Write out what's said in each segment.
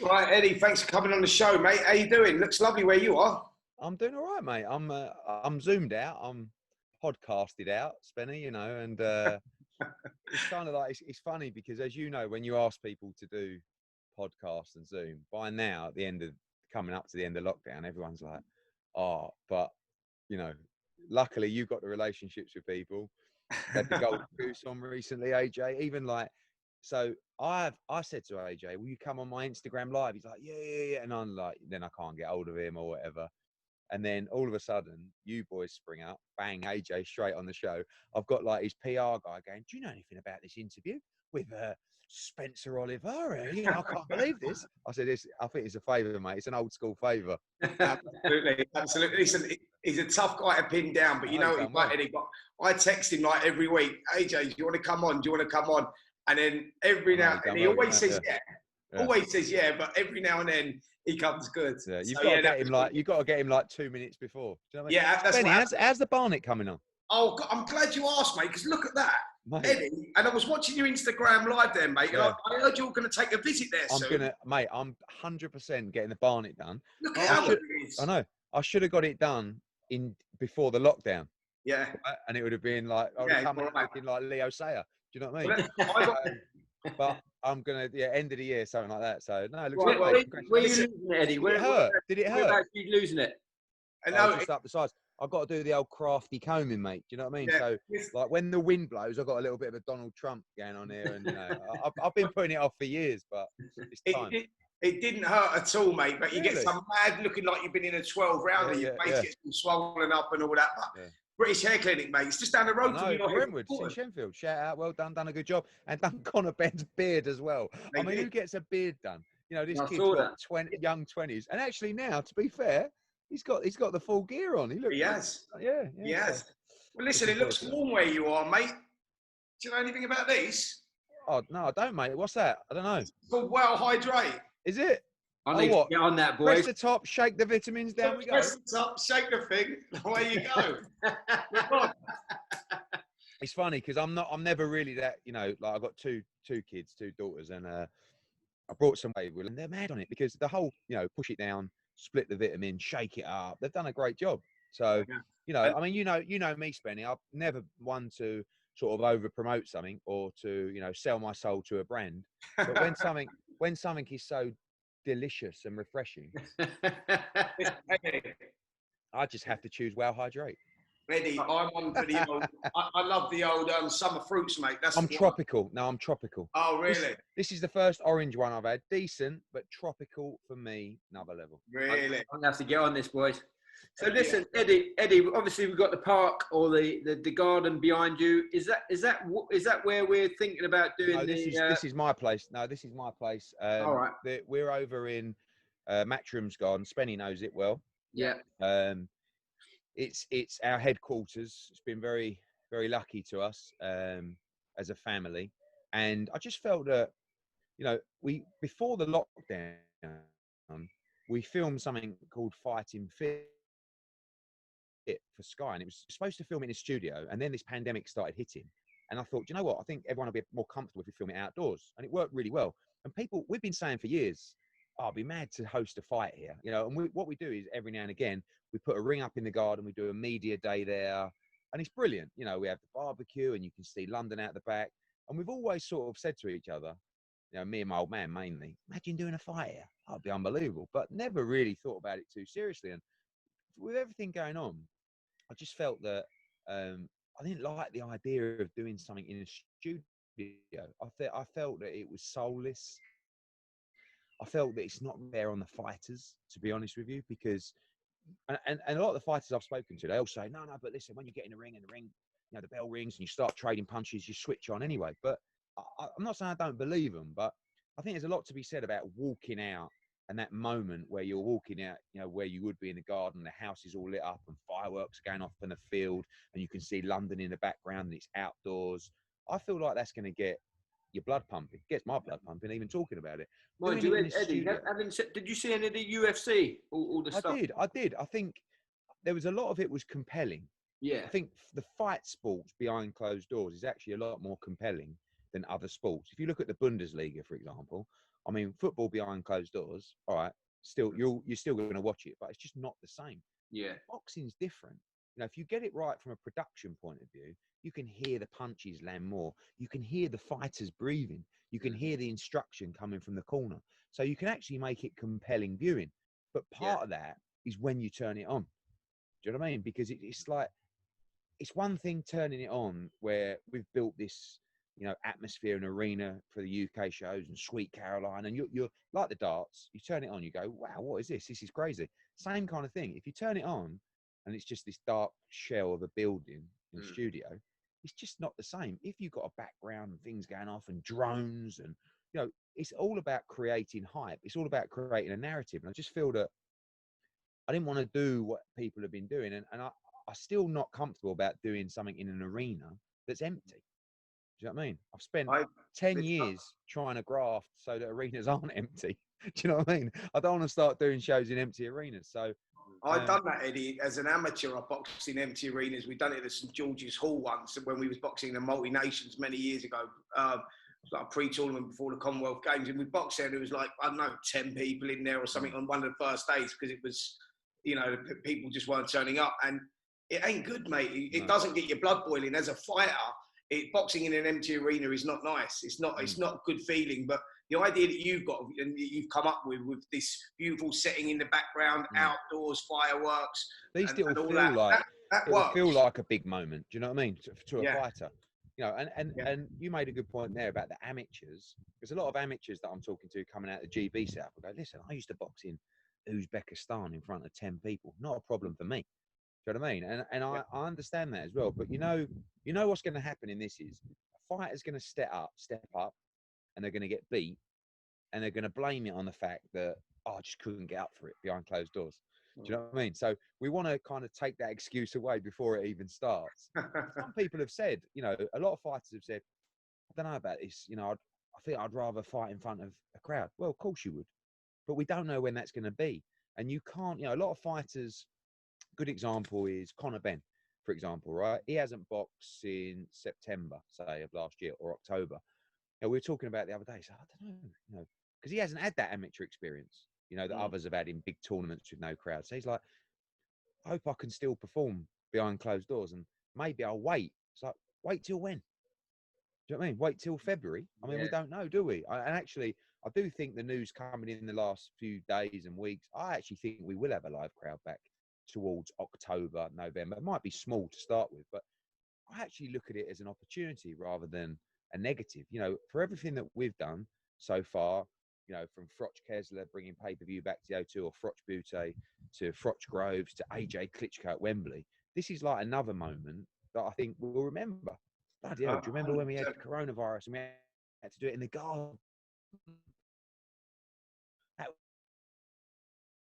Right, Eddie, thanks for coming on the show, mate. How you doing? Looks lovely where you are. I'm doing all right, mate. I'm zoomed out. I'm podcasted out, Spenny, you know, and it's kind of like it's funny because, as you know, when you ask people to do podcasts and Zoom, by now coming up to the end of lockdown, everyone's like, "Oh," but you know, luckily you've got the relationships with people. Had the Golden Goose on recently, AJ. Even like, so I said to AJ, "Will you come on my Instagram live?" He's like, "Yeah," and I'm like, then I can't get hold of him or whatever. And then all of a sudden, you boys spring up, bang, AJ straight on the show. I've got like his PR guy going, "Do you know anything about this interview with Spencer Oliver? You know, I can't believe this." I said, I think it's a favour, mate. It's an old school favour. Absolutely, absolutely. Listen, he's a tough guy to pin down, but you know, he's like Eddie. But I text him like every week, "AJ, do you want to come on? Do you want to come on?" And then every now and he always says yeah. Always says yeah, but every now and then he comes good. Yeah, you've got to get him like 2 minutes before. Do you know what I mean? Yeah, that's Benny, how's the Barnet coming on? Oh, God, I'm glad you asked, mate, because look at that. Mate. Eddie, and I was watching your Instagram live there, mate, and I heard you were going to take a visit there soon. I'm 100% getting the Barnet done. Look at how it is. I know. I should have got it done before the lockdown. Yeah. Right? And it would have been like, I would have come looking like Leo Sayer. Do you know what I mean? But I'm going to, end of the year, something like that. So, no, it looks where are you losing it, Eddie? Did it hurt? Where are you losing it? I know. Just up the sides. I've got to do the old crafty combing, mate. Do you know what I mean? Yeah. So, like, when the wind blows, I've got a little bit of a Donald Trump going on here. And, you know, I've been putting it off for years, but it's time. It didn't hurt at all, mate. But you get some mad looking like you've been in a 12-rounder. Your face gets all swollen up and all that. But British Hair Clinic, mate. It's just down the road from you. Brentwood, in Shenfield. Shout out. Well done. Done a good job. And done Conor Ben's beard as well. I mean, who gets a beard done? You know, this kid's got young 20s. And actually now, to be fair, he's got the full gear on. He has. Yeah. He has. Well, listen, it looks warm where you are, mate. Do you know anything about these? Oh, no, I don't, mate. What's that? I don't know. It's called Well Hydrate. Is it? I need to get on that, boys. Press the top, shake the vitamins down we go. Press the top, shake the thing, away you go. It's funny because I'm never really that, you know, like I've got two kids, 2 daughters, and I brought some away, and they're mad on it because the whole, you know, push it down, split the vitamin, shake it up. They've done a great job. So, you know, I mean, you know me, Spenny. I've never one to sort of over promote something or to, you know, sell my soul to a brand. But when something is so delicious and refreshing, I just have to choose Well Hydrate. Eddie, I'm on for the old. I love the old summer fruits, mate. I'm tropical. No, I'm tropical. Oh, really? This is the first orange one I've had. Decent, but tropical for me, another level. Really? I'm gonna have to get on this, boys. So listen, Eddie. Obviously, we've got the park or the garden behind you. Is that where we're thinking about doing? No, this is my place. No, this is my place. All right. We're over in Matchroom's garden. Spenny knows it well. Yeah. It's our headquarters. It's been very, very lucky to us as a family, and I just felt that, you know, before the lockdown, we filmed something called Fighting Fit for Sky, and it was supposed to film in a studio, and then this pandemic started hitting, and I thought, you know what, I think everyone will be more comfortable if we film it outdoors, and it worked really well. And we've been saying for years, I'd be mad to host a fight here, you know. And what we do is every now and again we put a ring up in the garden, we do a media day there, and it's brilliant. You know, we have the barbecue, and you can see London out the back. And we've always sort of said to each other, you know, me and my old man mainly, imagine doing a fight here. That'd be unbelievable. But never really thought about it too seriously. And with everything going on, I just felt that I didn't like the idea of doing something in a studio. I felt that it was soulless. I felt that it's not fair on the fighters, to be honest with you, because, and a lot of the fighters I've spoken to, they all say, no, but listen, when you get in the ring and you know, the bell rings and you start trading punches, you switch on anyway. But I'm not saying I don't believe them, but I think there's a lot to be said about walking out and that moment where you're walking out, you know, where you would be in the garden, the house is all lit up and fireworks are going off in the field and you can see London in the background and it's outdoors. I feel like that's going to get your blood pumping. Gets my blood pumping, even talking about it. Mind you, Eddie, did you see any of the UFC? All the stuff? I did. I think there was a lot of it was compelling. Yeah. I think the fight sports behind closed doors is actually a lot more compelling than other sports. If you look at the Bundesliga, for example, I mean, football behind closed doors, all right, still you're still going to watch it, but it's just not the same. Yeah. Boxing's different. You know, if you get it right from a production point of view, you can hear the punches land more. You can hear the fighters breathing. You can hear the instruction coming from the corner. So you can actually make it compelling viewing. But part of that is when you turn it on. Do you know what I mean? Because it's like, it's one thing turning it on where we've built this, you know, atmosphere and arena for the UK shows and Sweet Caroline, and you're like the darts. You turn it on, you go, wow, what is this? This is crazy. Same kind of thing. If you turn it on and it's just this dark shell of a building in studio, it's just not the same. If you've got a background and things going off and drones and, you know, it's all about creating hype. It's all about creating a narrative. And I just feel that I didn't want to do what people have been doing. And I'm still not comfortable about doing something in an arena that's empty. Do you know what I mean? I've spent 10 years trying to graft so that arenas aren't empty. Do you know what I mean? I don't want to start doing shows in empty arenas. So I've done that, Eddie, as an amateur. I boxed in empty arenas. We've done it at St George's Hall once when we was boxing the multi-nations many years ago. It was like a pre-tournament before the Commonwealth Games. And we boxed there and there was like, I don't know, 10 people in there or something on one of the first days because it was, you know, people just weren't turning up. And it ain't good, mate. It doesn't get your blood boiling. As a fighter, boxing in an empty arena is not nice. It's not a good feeling. But the idea that you've got and you've come up with this beautiful setting in the background, outdoors, fireworks, these and still all feel that, like that it works. will feel like a big moment. Do you know what I mean? To a fighter, you know. And you made a good point there about the amateurs. There's a lot of amateurs that I'm talking to coming out of the GB South. I go, listen, I used to box in Uzbekistan in front of 10 people. Not a problem for me. Do you know what I mean? And I understand that as well. But you know what's going to happen in this is a fighter's going to step up, and they're going to get beat, and they're going to blame it on the fact that, oh, I just couldn't get up for it behind closed doors. Do you know what I mean? So we want to kind of take that excuse away before it even starts. Some people have said, you know, a lot of fighters have said, I don't know about this. You know, I think I'd rather fight in front of a crowd. Well, of course you would. But we don't know when that's going to be. And you can't, you know, a lot of fighters, good example is Conor Benn, for example, right? He hasn't boxed since September, say, of last year or October. You know, we were talking about the other day, so I don't know, you know, because he hasn't had that amateur experience, you know, that others have had in big tournaments with no crowd. So he's like, I hope I can still perform behind closed doors and maybe I'll wait. It's like, wait till when? Do you know what I mean? Wait till February? I mean, we don't know, do we? And actually, I do think the news coming in the last few days and weeks, I actually think we will have a live crowd back towards October, November. It might be small to start with, but I actually look at it as an opportunity rather than a negative. You know, for everything that we've done so far, you know, from Froch Kessler bringing pay-per-view back to the O2 or Froch Butte to Froch Groves to AJ Klitschko at Wembley, this is like another moment that I think we'll remember. Bloody hell, do you remember when we had coronavirus and we had to do it in the garden? That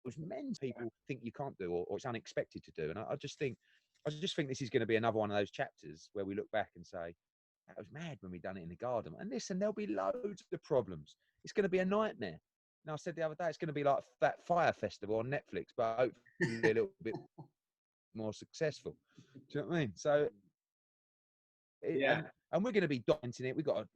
was meant people think you can't do or it's unexpected to do. And I just think this is going to be another one of those chapters where we look back and say, that was mad when we done it in the garden. And listen, there'll be loads of problems. It's going to be a nightmare. Now, I said the other day, it's going to be like that Fire Festival on Netflix, but hopefully a little bit more successful. Do you know what I mean? So, and we're going to be documenting it. We've got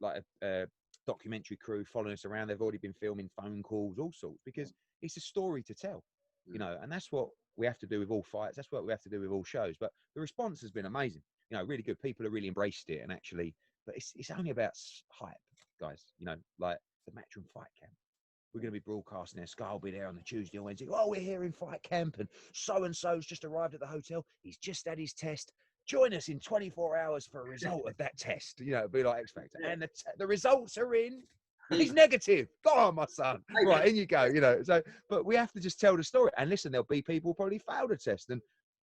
a documentary crew following us around. They've already been filming phone calls, all sorts, because it's a story to tell, you know, and that's what we have to do with all fights. That's what we have to do with all shows. But the response has been amazing. You know, really good. People have really embraced it, and actually, but it's only about hype, guys. You know, like the Matchroom Fight Camp. We're going to be broadcasting there. Sky will be there on the Tuesday or Wednesday. Oh, we're here in Fight Camp, and so's just arrived at the hotel. He's just had his test. Join us in 24 hours for a result of that test. You know, it'll be like X Factor. And the results are in. He's negative. Go on, my son. Right, in you go. You know, so, but we have to just tell the story. And listen, there'll be people who probably fail the test, and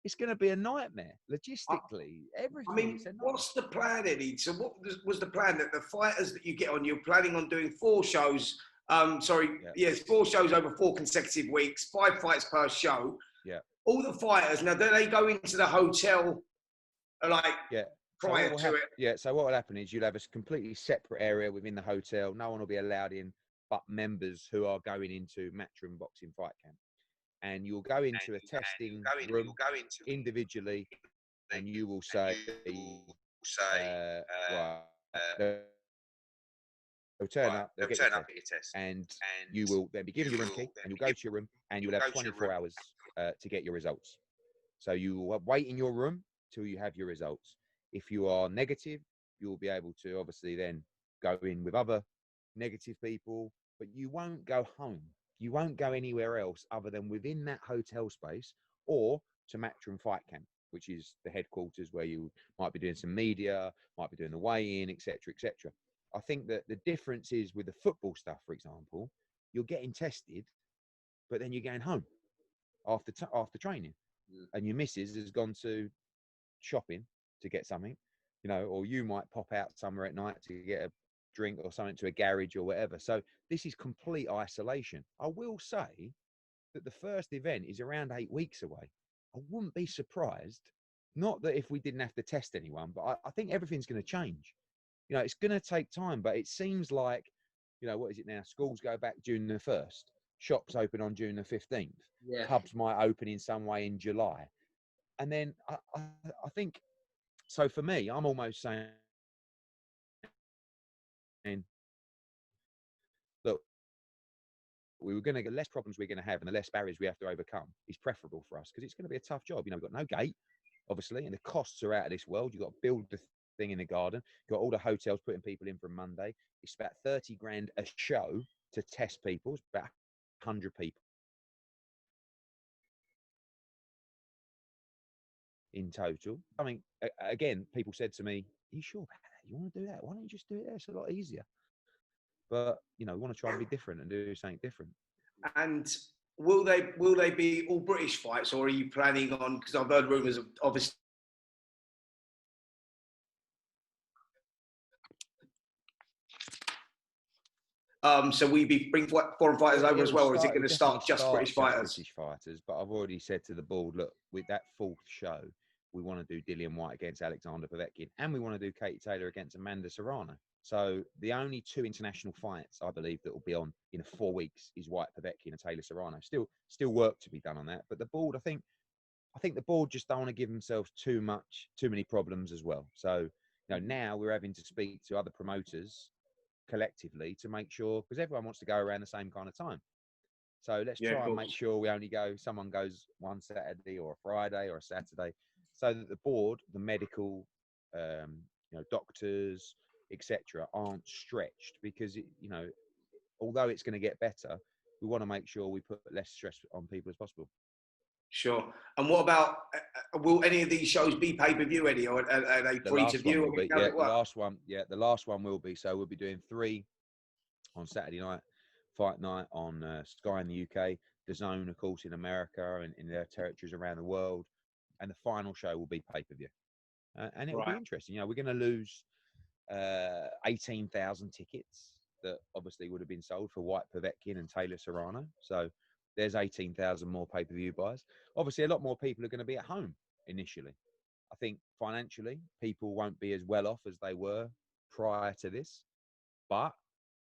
it's going to be a nightmare logistically. Everything. I mean, what's the plan, Eddie? So, what was the plan that the fighters that you get on? You're planning on doing 4 shows. 4 shows over 4 consecutive weeks, 5 fights per show. Yeah. All the fighters now, do they go into the hotel prior to it? Yeah. So what will happen is you'll have a completely separate area within the hotel. No one will be allowed in but members who are going into Matchroom Boxing Fight Camp. And you'll go into a testing room individually, and you will say, They'll turn up, they'll get your test, and you will then be given your room key, and you'll go to your room, and you'll have 24 hours to get your results. So you will wait in your room till you have your results. If you are negative, you'll be able to obviously then go in with other negative people, but you won't go home. You won't go anywhere else other than within that hotel space or to Matchroom Fight Camp, which is the headquarters where you might be doing some media, might be doing the weigh-in, etc., etc. I think that the difference is with the football stuff, for example, you're getting tested, but then you're going home after training, and your missus has gone to shopping to get something, you know, or you might pop out somewhere at night to get a drink or something to a garage or whatever. So this is complete isolation. I will say that the first event is around 8 weeks away. I wouldn't be surprised, not that if we didn't have to test anyone, but I think everything's going to change. You know, it's going to take time, but it seems like, you know, what is it now? Schools go back June the 1st. Shops open on June the 15th. Yeah. Pubs might open in some way in July. And then I think, so for me, I'm almost saying, look, we were going to get less problems we're going to have and the less barriers we have to overcome is preferable for us because it's going to be a tough job. You know, we've got no gate, obviously, and the costs are out of this world. You've got to build the thing in the garden. You've got all the hotels putting people in from Monday. It's about 30 grand a show to test people. It's about 100 people in total. I mean, again, people said to me, are you sure about that? You want to do that? Why don't you just do it there? It's a lot easier. But, you know, we want to try and be different and do something different. And will they be all British fights, or are you planning on, because I've heard rumours of obviously so we be bring foreign fighters over as well, or is it going to start just British fighters? British fighters, but I've already said to the board, look, with that fourth show, we want to do Dillian Whyte against Alexander Povetkin, and we want to do Katie Taylor against Amanda Serrano. So the only two international fights I believe that will be on in 4 weeks is Whyte Povetkin and Taylor Serrano. Still work to be done on that, but the board, I think the board just don't want to give themselves too many problems as well. So, you know, now we're having to speak to other promoters collectively to make sure, because everyone wants to go around the same kind of time. So let's try and make sure we only someone goes one Saturday or a Friday or a Saturday, so that the board, the medical, you know, doctors, etc., aren't stretched, because you know, although it's going to get better, we want to make sure we put less stress on people as possible. Sure. And what about, will any of these shows be pay-per-view, Eddie, or are they free to view? Yeah, the last one will be. So we'll be doing 3 on Saturday night, fight night on Sky in the UK, the Zone, of course, in America and in their territories around the world. And the final show will be pay-per-view. And it will be interesting. You know, we're going to lose 18,000 tickets that obviously would have been sold for Whyte Povetkin and Taylor Serrano. So there's 18,000 more pay-per-view buys. Obviously, a lot more people are going to be at home initially. I think financially, people won't be as well off as they were prior to this, but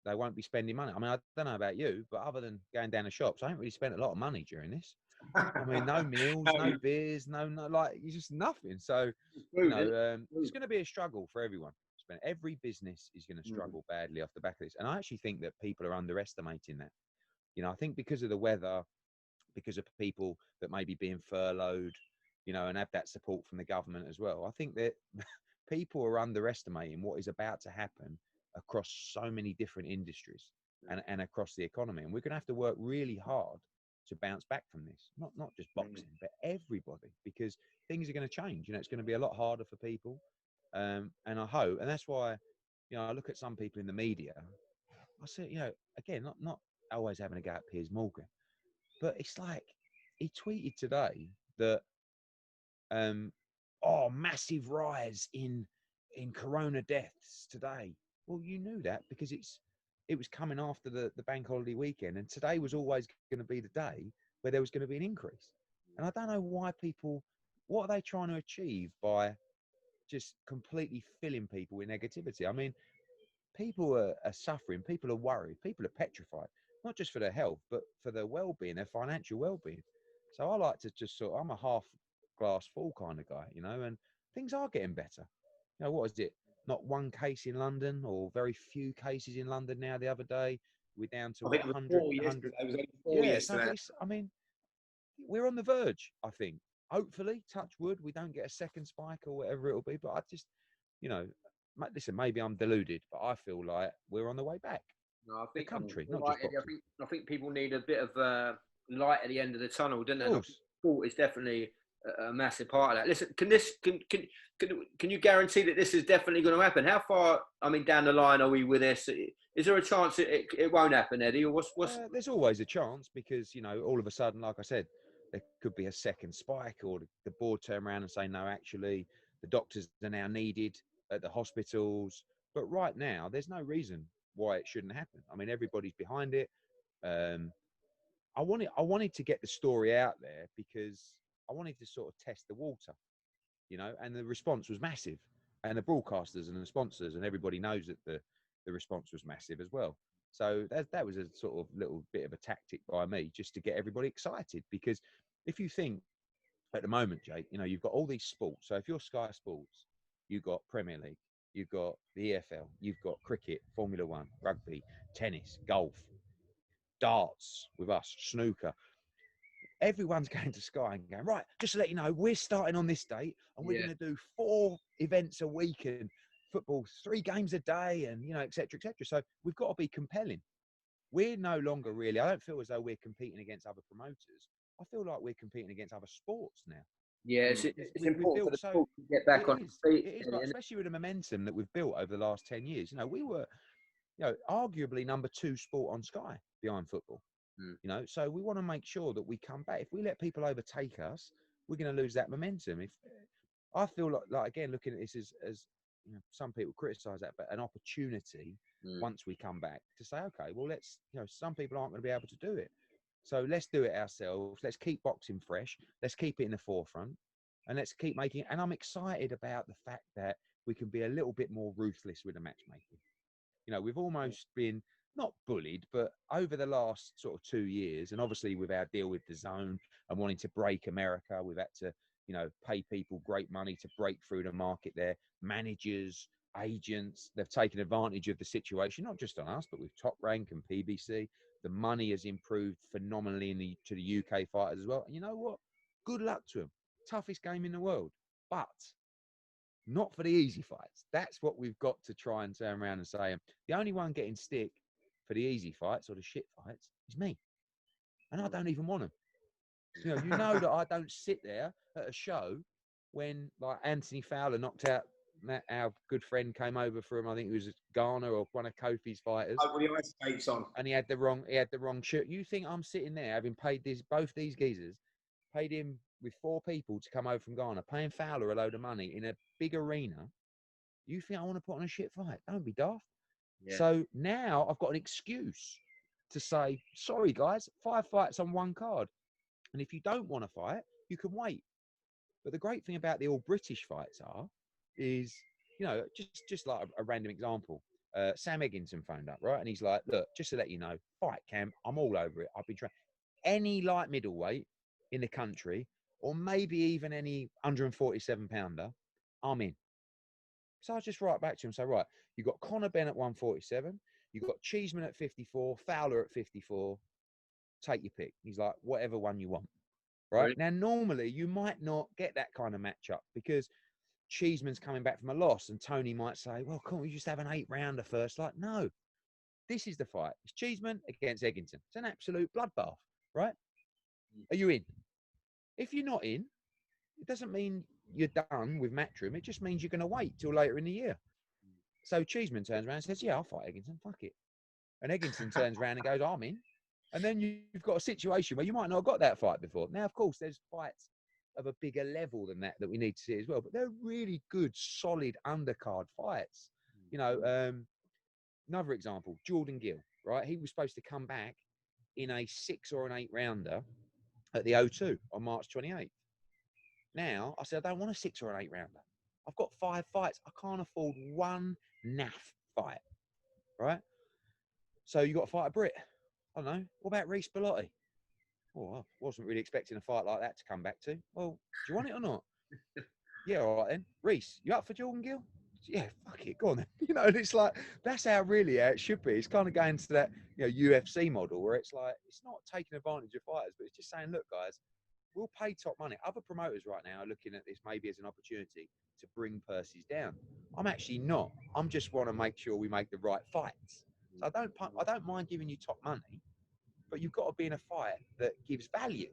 they won't be spending money. I mean, I don't know about you, but other than going down the shops, I haven't really spent a lot of money during this. I mean, no meals, no beers, no, like, just nothing. So, you know, it's going to be a struggle for everyone. Every business is going to struggle badly off the back of this. And I actually think that people are underestimating that. You know, I think because of the weather, because of people that may be being furloughed, you know, and have that support from the government as well, I think that people are underestimating what is about to happen across so many different industries and across the economy. And we're going to have to work really hard to bounce back from this. Not just boxing, but everybody, because things are going to change. You know, it's going to be a lot harder for people. And I hope, and that's why, you know, I look at some people in the media, I say, you know, again, not always having to go at Piers Morgan, but it's like he tweeted today that massive rise in corona deaths today. Well, you knew that because it was coming after the bank holiday weekend, and today was always going to be the day where there was going to be an increase. And I don't know why people, what are they trying to achieve by just completely filling people with negativity? I mean, people are suffering, people are worried, people are petrified, not just for their health, but for their well-being, their financial well-being. So I like to just sort of, I'm a half glass full kind of guy, you know, and things are getting better. You know, what is it? not one case in London, or very few cases in London now. The other day, we're down to I think it was 100. 4 yesterday. It was only 4 Yeah, so yesterday. I mean, we're on the verge, I think. Hopefully, touch wood, we don't get a second spike or whatever it'll be. But I just, you know, listen, maybe I'm deluded, but I feel like we're on the way back. No, I think the country, you're not right, just Eddie. boxing. I think people need a bit of light at the end of the tunnel, don't they? Of course. Sport is definitely a massive part of that. Listen, can you guarantee that this is definitely going to happen? How far, I mean, down the line are we with this? Is there a chance it won't happen, Eddie? Or what's... There's always a chance, because, you know, all of a sudden, like I said, there could be a second spike, or the board turn around and say, no, actually, the doctors are now needed at the hospitals. But right now, there's no reason why it shouldn't happen. I mean, everybody's behind it. I wanted to get the story out there because I wanted to sort of test the water, you know, and the response was massive. And the broadcasters and the sponsors and everybody knows that the response was massive as well. So that was a sort of little bit of a tactic by me, just to get everybody excited. Because if you think at the moment, Jake, you know, you've got all these sports. So if you're Sky Sports, you've got Premier League, you've got the EFL, you've got cricket, Formula One, rugby, tennis, golf, darts with us, snooker. Everyone's going to Sky and going, right, just to let you know, we're starting on this date and we're going to do 4 events a week and football 3 games a day and, you know, et cetera, et cetera. So we've got to be compelling. We're no longer really, I don't feel as though we're competing against other promoters. I feel like we're competing against other sports now. Yeah, it's important for the sport to get back on its feet. It is, especially with the momentum that we've built over the last 10 years. You know, we were, you know, arguably number 2 sport on Sky behind football. You know, so we want to make sure that we come back. If we let people overtake us, we're going to lose that momentum. If I feel like again, looking at this as you know, some people criticize that, but an opportunity once we come back to say, okay, well, let's, you know, some people aren't going to be able to do it, so let's do it ourselves. Let's keep boxing fresh. Let's keep it in the forefront, and let's keep making it. And I'm excited about the fact that we can be a little bit more ruthless with the matchmaking. You know, we've almost been not bullied, but over the last sort of 2 years, and obviously with our deal with the Zone and wanting to break America, we've had to, you know, pay people great money to break through the market there. Managers, agents, they've taken advantage of the situation, not just on us, but with Top Rank and PBC. The money has improved phenomenally to the UK fighters as well. And you know what? Good luck to them. Toughest game in the world. But not for the easy fights. That's what we've got to try and turn around and say. The only one getting stick for the easy fights or the shit fights is me. And I don't even want them. You know that I don't sit there at a show when, like, Anthony Fowler knocked out our good friend, came over from, I think it was Ghana or one of Kofi's fighters. Oh, with the ice skates on. And he had the wrong shirt. You think I'm sitting there having paid both these geezers, paid him with 4 people to come over from Ghana, paying Fowler a load of money in a big arena? You think I want to put on a shit fight? Don't be daft. Yeah. So now I've got an excuse to say, sorry guys, 5 fights on 1 card. And if you don't want to fight, you can wait. But the great thing about the all British fights is, you know, just like a random example. Sam Egginton phoned up, right? And he's like, look, just to let you know, fight camp, I'm all over it. I've been trying any light middleweight in the country, or maybe even any 147 pounder, I'm in. So I just write back to him and say, right, you've got Conor Benn at 147, you've got Cheeseman at 54, Fowler at 54, take your pick. He's like, whatever one you want. Right? Now, normally you might not get that kind of matchup because Cheeseman's coming back from a loss and Tony might say, well, can't we just have an 8-rounder first? Like, no, this is the fight. It's Cheeseman against Egginton. It's an absolute bloodbath, right? Are you in? If you're not in, it doesn't mean you're done with Matchroom. It just means you're going to wait till later in the year. So Cheeseman turns around and says, yeah, I'll fight Egginton. Fuck it. And Egginton turns around and goes, I'm in. And then you've got a situation where you might not have got that fight before. Now, of course, there's fights of a bigger level than that we need to see as well. But they're really good, solid undercard fights. You know, another example, Jordan Gill, right? He was supposed to come back in a 6 or an 8-rounder at the O2 on March 28th. Now, I said, I don't want a 6 or an 8-rounder. I've got 5 fights. I can't afford 1 naff fight, right? So you got to fight a Brit. I don't know. What about Reece Bellotti? Oh, I wasn't really expecting a fight like that to come back to. Well, do you want it or not? Yeah, all right then. Reece, you up for Jordan Gill? Yeah, fuck it, go on then. You know, and it's like, that's how it should be. It's kind of going to that, UFC model where it's like, it's not taking advantage of fighters, but it's just saying, look, guys, we'll pay top money. Other promoters right now are looking at this maybe as an opportunity to bring purses down. I'm actually not. I'm just want to make sure we make the right fights. So I don't mind giving you top money, but you've got to be in a fight that gives value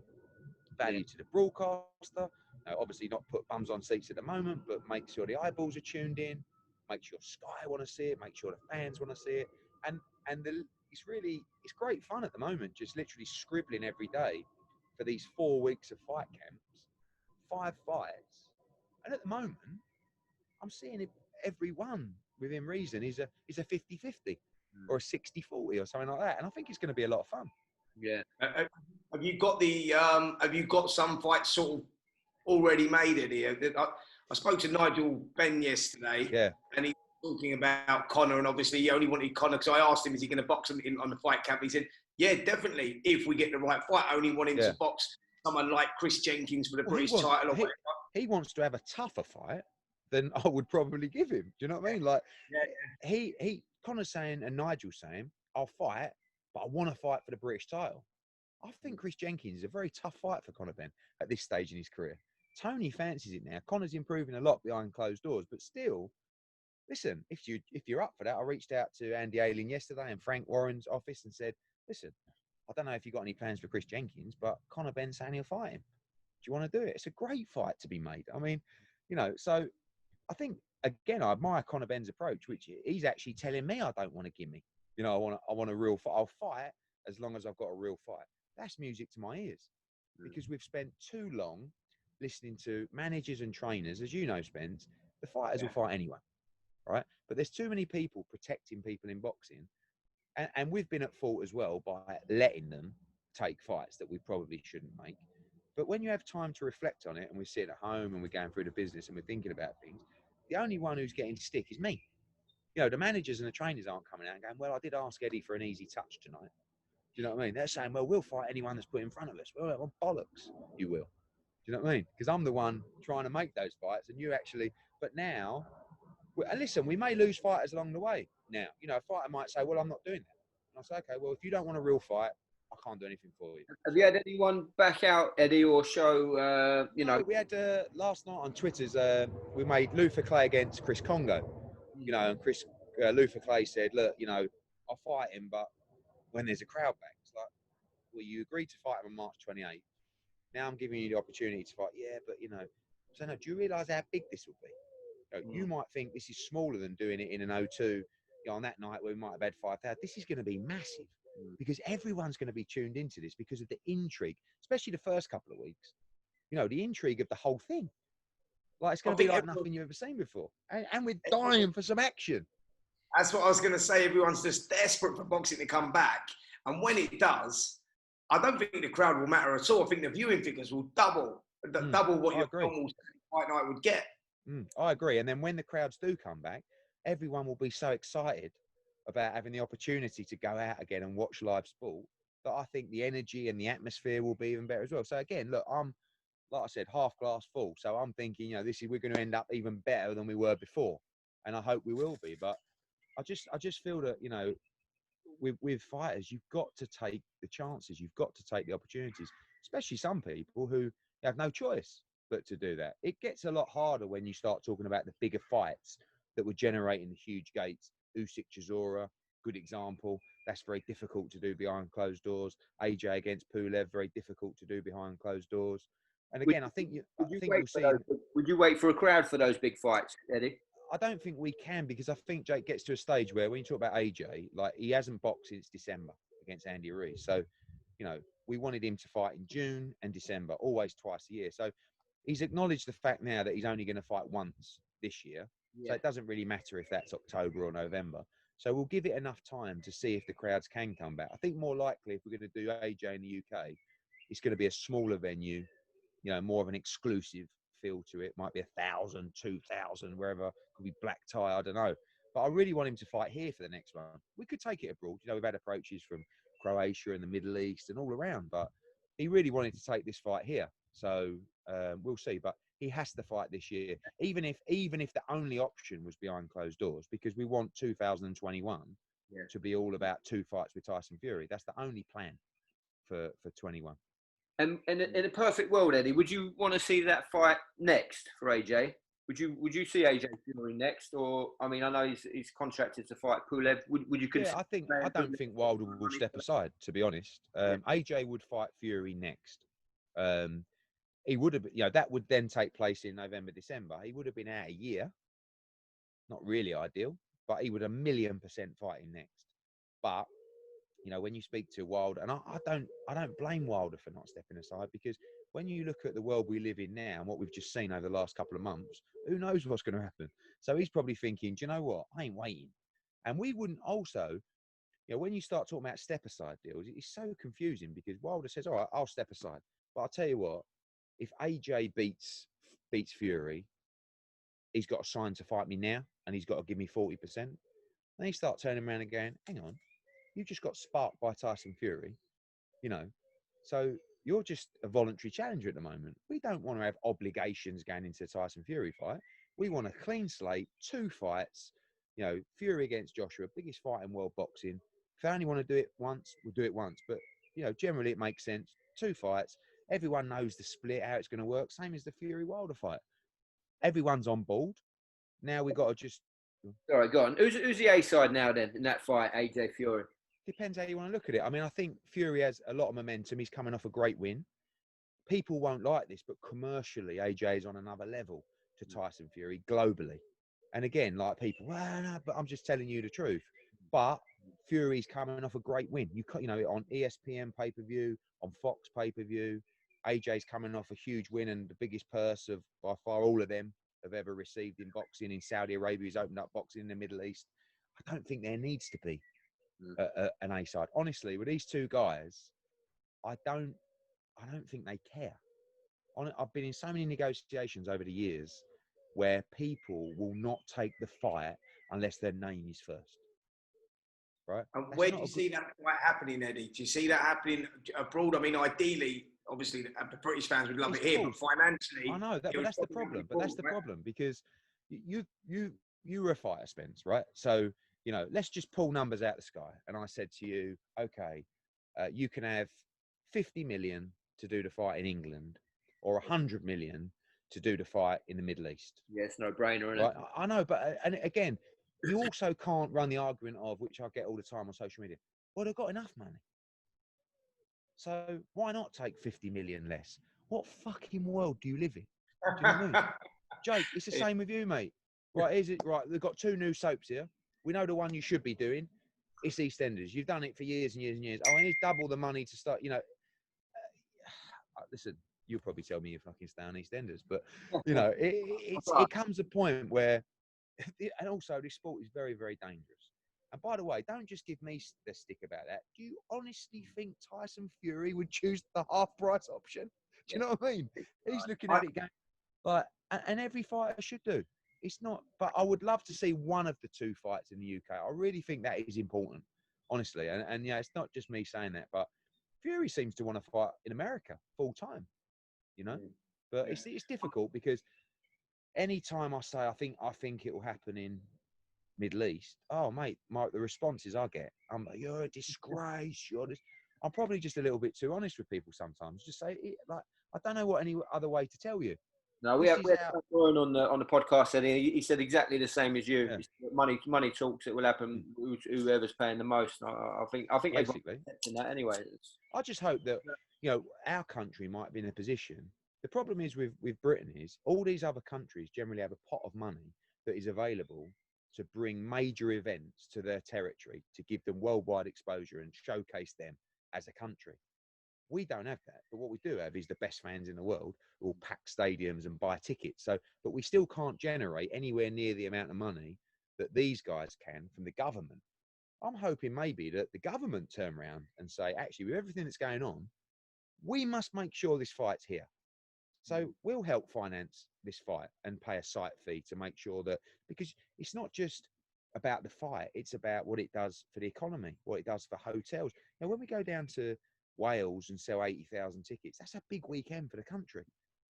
to the broadcaster. Obviously not put bums on seats at the moment, but make sure the eyeballs are tuned in, make sure Sky want to see it, make sure the fans want to see it, and it's great fun at the moment, just literally scribbling every day for these 4 weeks of fight camps, 5 fights, and at the moment I'm seeing it, every one within reason is a 50-50 or a 60-40 or something like that, and I think it's going to be a lot of fun. Yeah. Have you got have you got some fights sort of already made, Eddie? I spoke to Nigel Benn yesterday, and he was talking about Conor, and obviously he only wanted Conor because I asked him, is he going to box him on the fight camp? He said, yeah, definitely, if we get the right fight. I only want him to box someone like Chris Jenkins for the British title. He wants to have a tougher fight than I would probably give him. Do you know what I mean? Like, Conor's saying and Nigel's saying, I'll fight, but I want to fight for the British title. I think Chris Jenkins is a very tough fight for Conor Benn at this stage in his career. Tony fancies it now. Conor's improving a lot behind closed doors, but still, listen, if you're up for that, I reached out to Andy Ayling yesterday and Frank Warren's office and said, listen, I don't know if you've got any plans for Chris Jenkins, but Conor Benn's saying he'll fight him. Do you want to do it? It's a great fight to be made. I mean, so I think, again, I admire Conor Benn's approach, which he's actually telling me I don't want a gimme. I want a real fight. I'll fight as long as I've got a real fight. That's music to my ears, because we've spent too long listening to managers and trainers, as you know, Spence. The fighters will fight anyway, right? But there's too many people protecting people in boxing, and we've been at fault as well by letting them take fights that we probably shouldn't make. But when you have time to reflect on it, and we sit at home and we're going through the business and we're thinking about things, the only one who's getting stick is me. The managers and the trainers aren't coming out and going, well, I did ask Eddie for an easy touch tonight. Do you know what I mean? They're saying, well, we'll fight anyone that's put in front of us. Well, bollocks, you will. Do you know what I mean? Because I'm the one trying to make those fights, and you actually. But now, and listen, we may lose fighters along the way. Now, a fighter might say, well, I'm not doing that. And I say, okay, well, if you don't want a real fight, I can't do anything for you. Have you had anyone back out, Eddie, or show, No, we had, last night on Twitter's, we made Luther Clay against Chris Congo. And Luther Clay said, look, I'll fight him, but when there's a crowd back. It's like, well, you agreed to fight him on March 28th. Now I'm giving you the opportunity to fight. Yeah, but so no, do you realise how big this will be? You might think this is smaller than doing it in an O2 on that night where we might have had 5,000. This is going to be massive because everyone's going to be tuned into this because of the intrigue, especially the first couple of weeks. The intrigue of the whole thing. Like, it's going to be like nothing you've ever seen before. And we're dying for some action. That's what I was going to say. Everyone's just desperate for boxing to come back. And when it does, I don't think the crowd will matter at all. I think the viewing figures will double what your normal fight night would get. I agree. And then when the crowds do come back, everyone will be so excited about having the opportunity to go out again and watch live sport that I think the energy and the atmosphere will be even better as well. So again, look, I'm, like I said, half glass full. So I'm thinking, we're going to end up even better than we were before. And I hope we will be. But I just feel that, with fighters, you've got to take the chances. You've got to take the opportunities, especially some people who have no choice but to do that. It gets a lot harder when you start talking about the bigger fights that were generating the huge gates. Usyk Chisora, good example. That's very difficult to do behind closed doors. AJ against Pulev, very difficult to do behind closed doors. And again, Would you wait for a crowd for those big fights, Eddie? I don't think we can, because I think Jake gets to a stage where when you talk about AJ, like, he hasn't boxed since December against Andy Ruiz. So, we wanted him to fight in June and December, always twice a year. So he's acknowledged the fact now that he's only going to fight once this year. Yeah. So it doesn't really matter if that's October or November. So we'll give it enough time to see if the crowds can come back. I think more likely, if we're going to do AJ in the UK, it's going to be a smaller venue, more of an exclusive feel to it. Might be 1,000, 2,000, wherever. Could be black tie, I don't know. But I really want him to fight here for the next one. We could take it abroad. We've had approaches from Croatia and the Middle East and all around, but he really wanted to take this fight here. So we'll see. But he has to fight this year, even if the only option was behind closed doors, because we want 2021 to be all about 2 fights with Tyson Fury. That's the only plan for 21. And in a perfect world, Eddie, would you want to see that fight next for AJ? Would you see AJ Fury next, or I mean, I know he's contracted to fight Pulev. Would you consider? Yeah, I don't think Wilder will step aside. To be honest, AJ would fight Fury next. He would have, that would then take place in November, December. He would have been out a year. Not really ideal, but he would 1,000,000% fight him next. But when you speak to Wilder, and I don't blame Wilder for not stepping aside, because when you look at the world we live in now and what we've just seen over the last couple of months, who knows what's going to happen? So he's probably thinking, do you know what? I ain't waiting. And we wouldn't also, when you start talking about step aside deals, it's so confusing, because Wilder says, all right, I'll step aside. But I'll tell you what, if AJ beats Fury, he's got to sign to fight me now, and he's got to give me 40%. Then he start turning around and going, hang on, you just got sparked by Tyson Fury, so you're just a voluntary challenger at the moment. We don't want to have obligations going into the Tyson Fury fight. We want a clean slate, 2 fights, Fury against Joshua, biggest fight in world boxing. If I only want to do it once, we'll do it once. But, generally it makes sense. 2 fights. Everyone knows the split, how it's going to work. Same as the Fury Wilder fight. Everyone's on board. Now we've got to just... All right, go on. Who's the A side now then in that fight, AJ Fury? Depends how you want to look at it. I mean, I think Fury has a lot of momentum. He's coming off a great win. People won't like this, but commercially, AJ is on another level to Tyson Fury globally. And again, like people, well, no, but I'm just telling you the truth. But Fury's coming off a great win. On ESPN pay-per-view, on Fox pay-per-view, AJ's coming off a huge win and the biggest purse of by far all of them have ever received in boxing. In Saudi Arabia, he's opened up boxing in the Middle East. I don't think there needs to be an A side. Honestly, with these 2 guys, I don't think they care. I've been in so many negotiations over the years where people will not take the fight unless their name is first. Right? And where do you see that fight happening, Eddie? Do you see that happening abroad? I mean, ideally, obviously, the British fans would love it here, but financially, I know that, but that's the problem. Problem, because you're a fighter, Spence, right? So let's just pull numbers out of the sky. And I said to you, okay, you can have 50 million to do the fight in England, or 100 million to do the fight in the Middle East. Yeah, it's no brainer, isn't it? I know, but and again, you also can't run the argument of, which I get all the time on social media, well, they've got enough money, so why not take 50 million less? What fucking world do you live in? Do you know what I mean? Jake, it's the same with you, mate. Right, is it right? They've got 2 new soaps here. We know the one you should be doing. It's EastEnders. You've done it for years and years and years. Oh, I need double the money to start. Listen, you'll probably tell me you fucking stay on EastEnders, but it comes a point where, and also this sport is very, very dangerous. And by the way, don't just give me the stick about that. Do you honestly think Tyson Fury would choose the half-price option? Do you know what I mean? He's looking at it going, like, and every fighter should do. It's not, but I would love to see one of the 2 fights in the UK. I really think that is important, honestly. And it's not just me saying that, but Fury seems to want to fight in America full time, But it's difficult, because any time I say I think it will happen in Middle East, oh mate, the responses I get, I'm like, you're a disgrace. I'm probably just a little bit too honest with people sometimes. Just say it, like, I don't know what any other way to tell you. No, we had Hearn on the podcast, and he said exactly the same as you. Yeah. Money talks. It will happen. Whoever's paying the most. I think basically in that anyway. I just hope that our country might be in a position. The problem is with Britain is all these other countries generally have a pot of money that is available to bring major events to their territory, to give them worldwide exposure and showcase them as a country. We don't have that, but what we do have is the best fans in the world who will pack stadiums and buy tickets. But we still can't generate anywhere near the amount of money that these guys can from the government. I'm hoping maybe that the government turn around and say, actually, with everything that's going on, we must make sure this fight's here. So we'll help finance this fight and pay a site fee to make sure that, because it's not just about the fight, it's about what it does for the economy, what it does for hotels. Now, when we go down to Wales and sell 80,000 tickets, that's a big weekend for the country.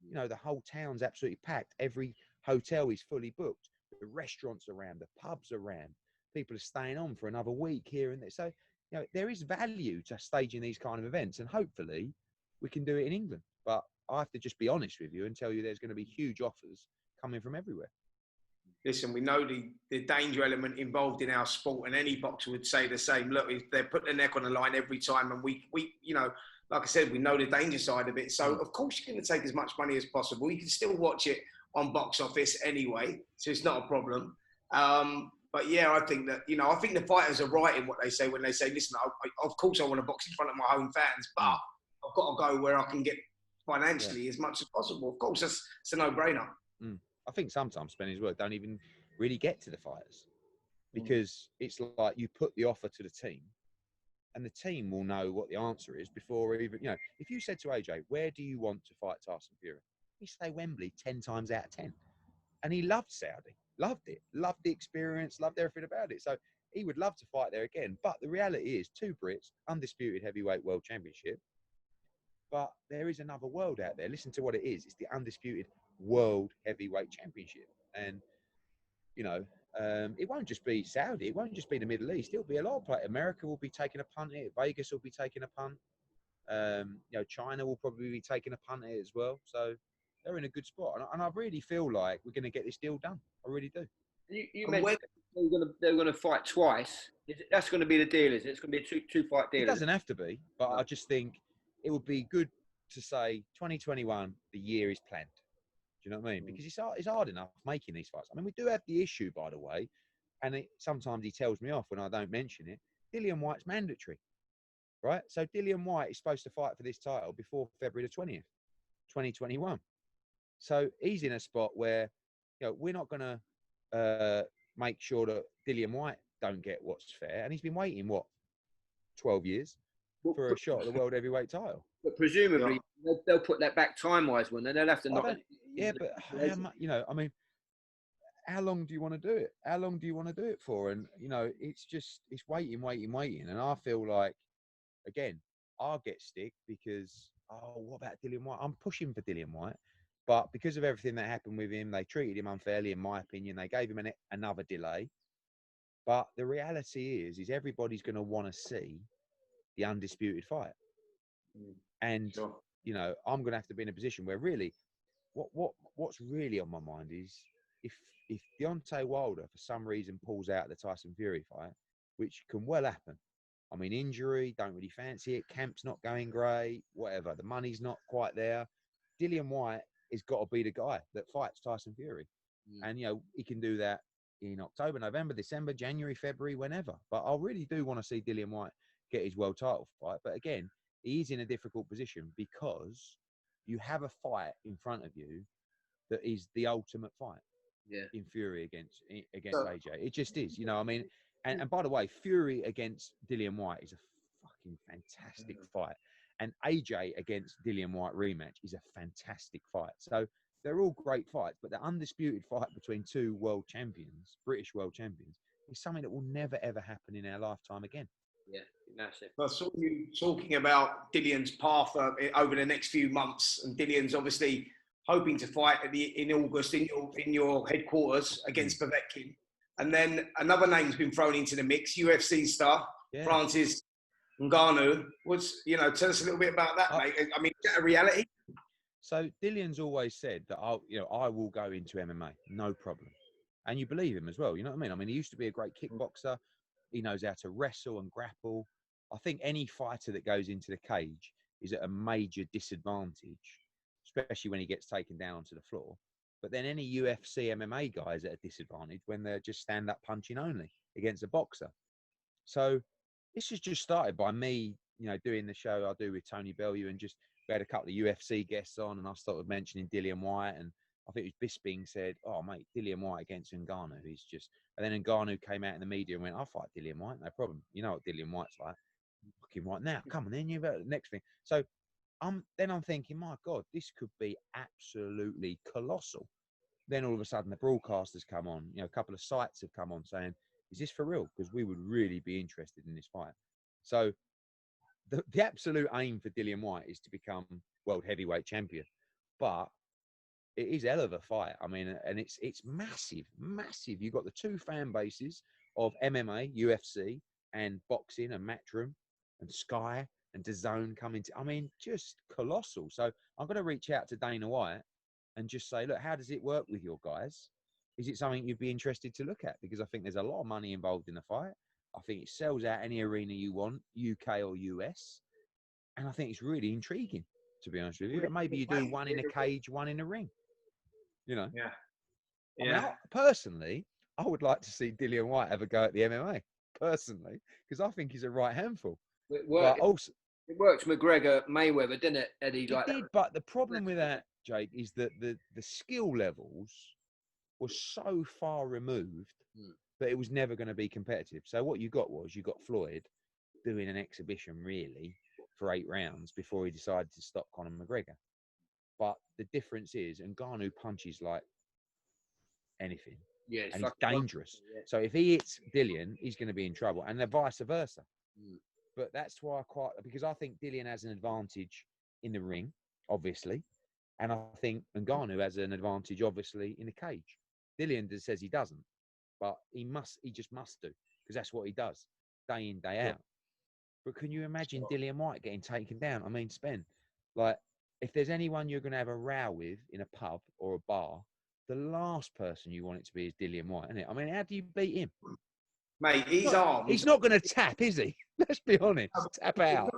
You know, the whole town's absolutely packed. Every hotel is fully booked. The restaurants are around, the pubs are around. People are staying on for another week here and there. So, you know, there is value to staging these kind of events, and hopefully we can do it in England. But I have to just be honest with you and tell you there's going to be huge offers coming from everywhere. Listen, we know the danger element involved in our sport, and any boxer would say the same. Look, if they put their neck on the line every time, and we, you know, like I said, we know the danger side of it. So, of course, you're going to take as much money as possible. You can still watch it on box office anyway, so it's not a problem. But yeah, I think that, you know, I think the fighters are right in what they say when they say, listen, of course I want to box in front of my home fans, but I've got to go where I can get financially as much as possible. Of course, it's a no-brainer. I think sometimes Spenny's word don't even really get to the fighters, because it's like you put the offer to the team and the team will know what the answer is before even, you know, if you said to AJ, where do you want to fight Tyson Fury? He'd say Wembley 10 times out of 10. And he loved Saudi, loved it, loved the experience, loved everything about it. So he would love to fight there again. But the reality is, 2 Brits, undisputed heavyweight world championship. But there is another world out there. Listen to what it is. It's the undisputed world heavyweight championship. And, you know, it won't just be Saudi. It won't just be the Middle East. It'll be a lot of players. America will be taking a punt at it. Vegas will be taking a punt. You know, China will probably be taking a punt at it as well. So they're in a good spot. And I really feel like we're going to get this deal done. I really do. You mentioned they're going to fight twice. That's going to be the deal, is it? It's going to be a two-fight deal. It doesn't have to be, but I just think it would be good to say 2021, the year is planned. Do you know what I mean? Because it's hard enough making these fights. I mean, we do have the issue, by the way, and sometimes he tells me off when I don't mention it. Dillian Whyte's mandatory, right? So Dillian Whyte is supposed to fight for this title before February the 20th, 2021. So he's in a spot where, you know, we're not going to make sure that Dillian Whyte don't get what's fair. And he's been waiting, 12 years for a shot at the world heavyweight title. But presumably they'll put that back time-wise, won't they? They'll have to knock. Yeah, but how much, you know, I mean, how long do you want to do it? How long do you want to do it for? And, you know, it's waiting. And I feel like, again, I'll get stick because, what about Dillian Whyte? I'm pushing for Dillian Whyte. But because of everything that happened with him, they treated him unfairly, in my opinion. They gave him another delay. But the reality is everybody's going to want to see the undisputed fight. And, you know, I'm going to have to be in a position where really, what's really on my mind is if Deontay Wilder, for some reason, pulls out the Tyson Fury fight, which can well happen. I mean, injury, don't really fancy it. Camp's not going great, whatever. The money's not quite there. Dillian Whyte has got to be the guy that fights Tyson Fury. And, you know, he can do that in October, November, December, January, February, whenever. But I really do want to see Dillian Whyte get his world title fight. But again, he's in a difficult position because you have a fight in front of you that is the ultimate fight. In Fury against AJ. It just is, you know, I mean, and by the way, Fury against Dillian Whyte is a fucking fantastic fight. And AJ against Dillian Whyte rematch is a fantastic fight. So they're all great fights, but the undisputed fight between 2 world champions, British world champions, is something that will never, ever happen in our lifetime again. Yeah, massive. I saw you talking about Dillian's path over the next few months, and Dillian's obviously hoping to fight in August in your headquarters against Povetkin. And then another name's been thrown into the mix, UFC star, Francis Ngannou. Tell us a little bit about that, mate. I mean, is that a reality? So Dillian's always said that I will go into MMA, no problem. And you believe him as well, you know what I mean? I mean, he used to be a great kickboxer. He knows how to wrestle and grapple. I think any fighter that goes into the cage is at a major disadvantage, especially when he gets taken down onto the floor. But then any UFC MMA guy is at a disadvantage when they're just stand-up punching only against a boxer. So this has just started by me, you know, doing the show I do with Tony Bellew, and just we had a couple of UFC guests on, and I started mentioning Dillian Whyte, and I think it was Bisping said, "Oh mate, Dillian Whyte against Ngannou, he's just." And then Ngannou came out in the media and went, "I'll fight Dillian Whyte, no problem. You know what Dillian Whyte's like. Fucking right now, come on, then you've got the next thing." So I'm thinking, my God, this could be absolutely colossal. Then all of a sudden, the broadcasters come on. You know, a couple of sites have come on saying, "Is this for real?" Because we would really be interested in this fight. So the absolute aim for Dillian Whyte is to become world heavyweight champion. But it is hell of a fight. I mean, and it's massive, massive. You've got the two fan bases of MMA, UFC, and boxing, and Matchroom, and Sky, and DAZN coming to. I mean, just colossal. So I'm going to reach out to Dana White and just say, look, how does it work with your guys? Is it something you'd be interested to look at? Because I think there's a lot of money involved in the fight. I think it sells out any arena you want, UK or US. And I think it's really intriguing, to be honest with you. Maybe you do one in a cage, one in a ring. You know? Yeah. I mean, personally, I would like to see Dillian Whyte have a go at the MMA, personally, because I think he's a right handful. It worked McGregor, Mayweather, didn't it, Eddie? It did, but the problem with that, Jake, is that the skill levels were so far removed that it was never going to be competitive. So what you got Floyd doing an exhibition, really, for 8 rounds before he decided to stop Conor McGregor. But the difference is, Ngannou punches like anything. Yeah, and he's dangerous. So if he hits Dillian, he's going to be in trouble, and the vice versa. But that's why because I think Dillian has an advantage in the ring, obviously, and I think Ngannou has an advantage, obviously, in the cage. Dillian says he doesn't, but he just must do, because that's what he does, day in, day out. But can you imagine Dillian Whyte getting taken down? I mean, like, if there's anyone you're going to have a row with in a pub or a bar, the last person you want it to be is Dillian Whyte, isn't it? I mean, how do you beat him? Mate, his arms... He's not going to tap, is he? Let's be honest. Tap out.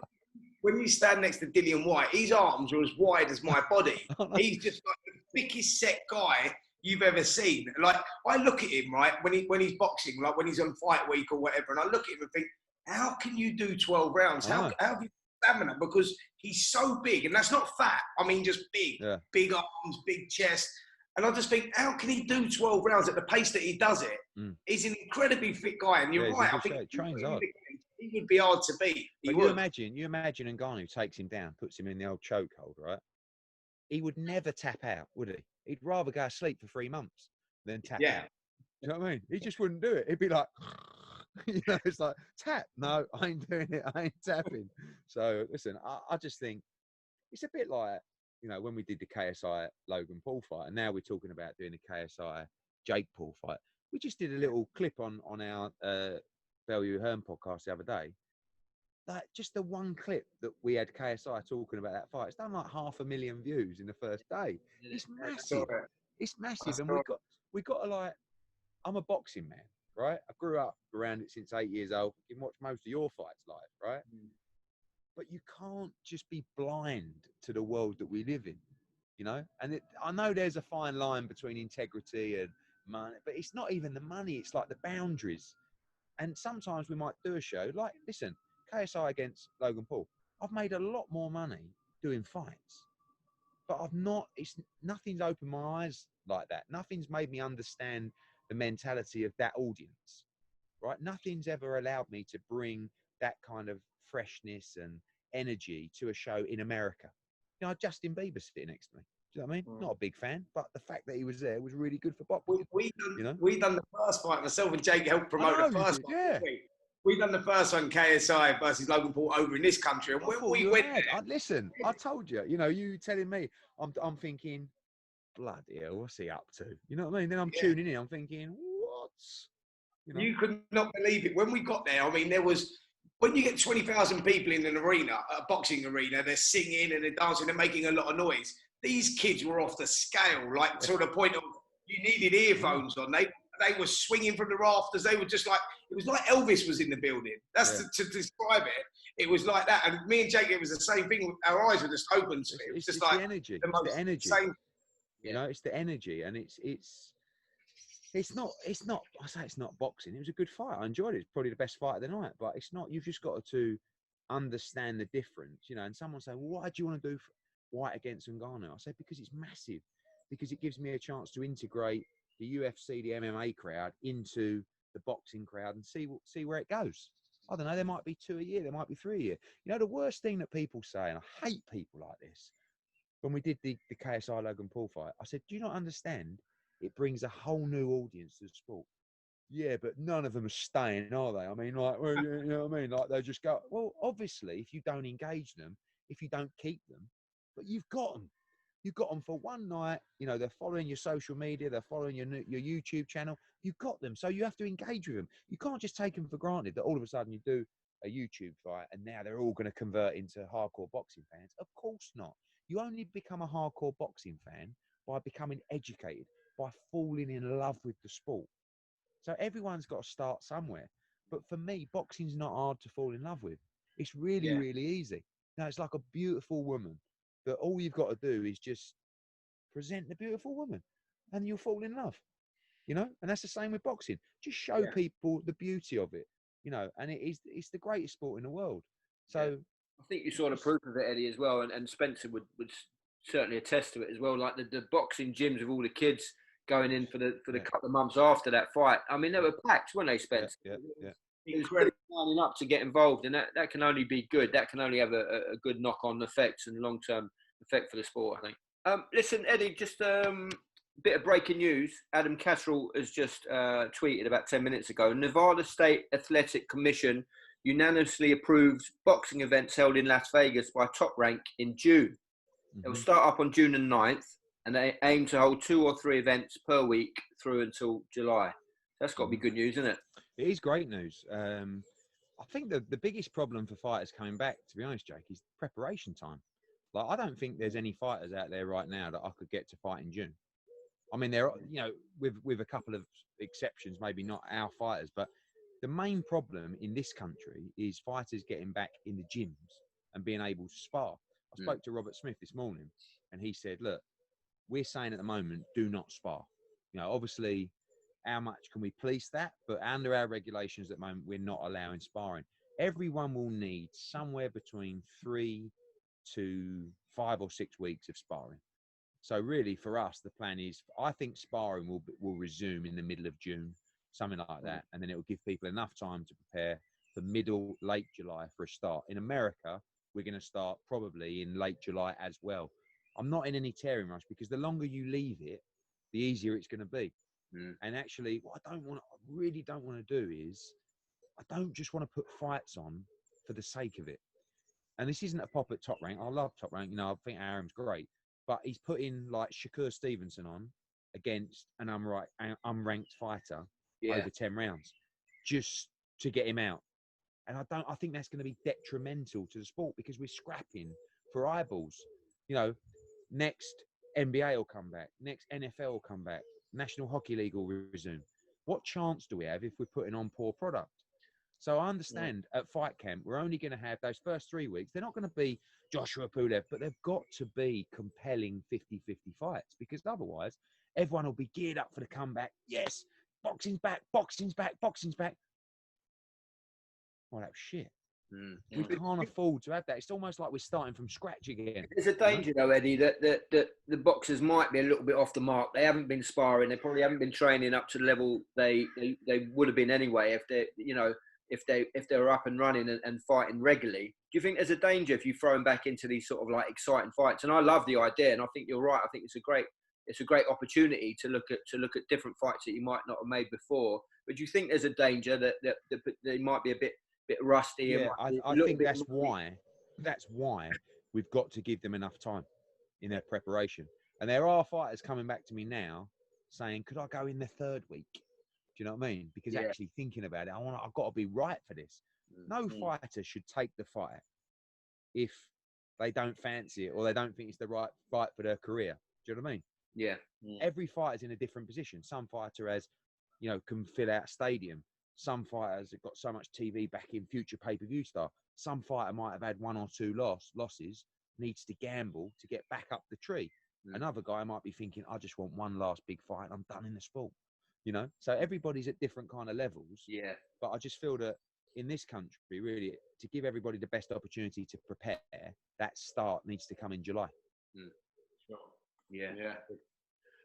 When you stand next to Dillian Whyte, his arms are as wide as my body. He's just like the biggest set guy you've ever seen. Like, I look at him, right, when he's boxing, like when he's on fight week or whatever, and I look at him and think, how can you do 12 rounds? How have you stamina? Because he's so big, and that's not fat. I mean, just big. Yeah. Big arms, big chest. And I just think, how can he do 12 rounds at the pace that he does it? He's an incredibly fit guy, and you're right. I think he would be hard to beat. You imagine Ngannou takes him down, puts him in the old chokehold, right? He would never tap out, would he? He'd rather go asleep for 3 months than tap out. You know what I mean? He just wouldn't do it. He'd be like, you know, it's like, tap. No, I ain't doing it. I ain't tapping. So listen, I just think it's a bit like, you know, when we did the KSI Logan Paul fight, and now we're talking about doing the KSI Jake Paul fight. We just did a little clip on our Bellevue Hearn podcast the other day. Like, just the one clip that we had KSI talking about that fight, it's done like 500,000 views in the first day. It's massive. It's massive. And we got to, like, I'm a boxing man, right? I grew up around it since 8 years old. You can watch most of your fights live, right? But you can't just be blind to the world that we live in, you know? And I know there's a fine line between integrity and money, but it's not even the money. It's like the boundaries. And sometimes we might do a show like, listen, KSI against Logan Paul. I've made a lot more money doing fights, but nothing's opened my eyes like that. Nothing's made me understand the mentality of that audience, right? Nothing's ever allowed me to bring that kind of freshness and energy to a show in America. You know, Justin Bieber sitting next to me. Do you know what I mean? Not a big fan, but the fact that he was there was really good for boxing. We done the first fight. Myself and Jake helped promote the first fight. Yeah. We done the first one, KSI versus Logan Paul, over in this country. And when we went there... Listen, I told you, you know, you telling me, I'm thinking, bloody hell, what's he up to? You know what I mean? Then I'm tuning in, I'm thinking, what? You know? You could not believe it. When we got there, I mean, there was... When you get 20,000 people in an arena, a boxing arena, they're singing and they're dancing, they're making a lot of noise. These kids were off the scale, like to the point of you needed earphones on. They were swinging from the rafters. They were just like, it was like Elvis was in the building. That's to describe it. It was like that. And me and Jake, it was the same thing. Our eyes were just open to it. It was just like the energy. The energy. Same. You know, it's the energy, and it's not. I say it's not boxing. It was a good fight. I enjoyed it. It's probably the best fight of the night. But it's not. You've just got to understand the difference. You know. And someone say, well, "Why do you want to do White against Ngannou?" I say, because it's massive. Because it gives me a chance to integrate the UFC, the MMA crowd into the boxing crowd and see where it goes. I don't know. There might be 2 a year. There might be 3 a year. You know, the worst thing that people say, and I hate people like this. When we did the KSI Logan Paul fight, I said, do you not understand? It brings a whole new audience to the sport. Yeah, but none of them are staying, are they? I mean, like, well, you know what I mean? Like, they just go, well, obviously, if you don't engage them, if you don't keep them, but you've got them. You've got them for one night. You know, they're following your social media. They're following your YouTube channel. You've got them. So you have to engage with them. You can't just take them for granted that all of a sudden you do a YouTube fight and now they're all going to convert into hardcore boxing fans. Of course not. You only become a hardcore boxing fan by becoming educated, by falling in love with the sport. So everyone's got to start somewhere. But for me, boxing's not hard to fall in love with. It's really, really easy. Now, it's like a beautiful woman that all you've got to do is just present the beautiful woman and you'll fall in love, you know? And that's the same with boxing. Just show people the beauty of it, you know, and it's the greatest sport in the world. So I think you saw the proof of it, Eddie, as well. And Spencer would certainly attest to it as well. Like the boxing gyms with all the kids going in for the couple of months after that fight. I mean, they were packed, weren't they, Spencer? It was really lining up to get involved, and that can only be good. That can only have a good knock-on effects and long-term effect for the sport, I think. Listen, Eddie, just a bit of breaking news. Adam Casserole has just tweeted about 10 minutes ago. Nevada State Athletic Commission unanimously approves boxing events held in Las Vegas by Top Rank in June. It will start up on June the 9th, and they aim to hold 2 or 3 events per week through until July. That's got to be good news, isn't it? It is great news. I think the biggest problem for fighters coming back, to be honest, Jake, is preparation time. Like, I don't think there's any fighters out there right now that I could get to fight in June. I mean, there are, you know, with a couple of exceptions, maybe not our fighters, but the main problem in this country is fighters getting back in the gyms and being able to spar. I spoke to Robert Smith this morning, and he said, look, we're saying at the moment, do not spar. You know, obviously, how much can we police that? But under our regulations at the moment, we're not allowing sparring. Everyone will need somewhere between 3 to 5 or 6 weeks of sparring. So really, for us, the plan is, I think sparring will resume in the middle of June, something like that, and then it will give people enough time to prepare for late July for a start. In America, we're going to start probably in late July as well. I'm not in any tearing rush because the longer you leave it, the easier it's going to be. And actually, what I really don't want to do is, I don't just want to put fights on for the sake of it. And this isn't a pop at Top Rank. I love Top Rank. You know, I think Aaron's great. But he's putting like Shakur Stevenson on against an unranked fighter over 10 rounds just to get him out. And I think that's going to be detrimental to the sport because we're scrapping for eyeballs. You know, next NBA will come back. Next NFL will come back. National Hockey League will resume. What chance do we have if we're putting on poor product? So I understand at Fight Camp, we're only going to have those first 3 weeks. They're not going to be Joshua Pulev, but they've got to be compelling 50-50 fights because otherwise everyone will be geared up for the comeback. Yes, boxing's back, boxing's back, boxing's back. Well, that's shit. We can't afford to have that. It's almost like we're starting from scratch again. There's a danger, though, Eddie, that the boxers might be a little bit off the mark. They haven't been sparring. They probably haven't been training up to the level they would have been anyway if they were up and running and fighting regularly. Do you think there's a danger if you throw them back into these sort of like exciting fights? And I love the idea, and I think you're right. I think it's a great opportunity to look at different fights that you might not have made before. But do you think there's a danger that they might be a bit rusty? Yeah, I think that's why we've got to give them enough time in their preparation. And there are fighters coming back to me now saying, could I go in the 3rd week? Do you know what I mean? Because actually thinking about it, I've got to be right for this. No fighter should take the fight if they don't fancy it or they don't think it's the right fight for their career. Do you know what I mean? Yeah. Every fighter's in a different position. Some fighter has, you know, can fill out a stadium. Some fighters have got so much TV backing, future pay-per-view star. Some fighter might have had 1 or 2 losses, needs to gamble to get back up the tree. Another guy might be thinking, I just want one last big fight and I'm done in the sport. You know, so everybody's at different kind of levels. Yeah. But I just feel that in this country, really, to give everybody the best opportunity to prepare, that start needs to come in July. Sure. Yeah.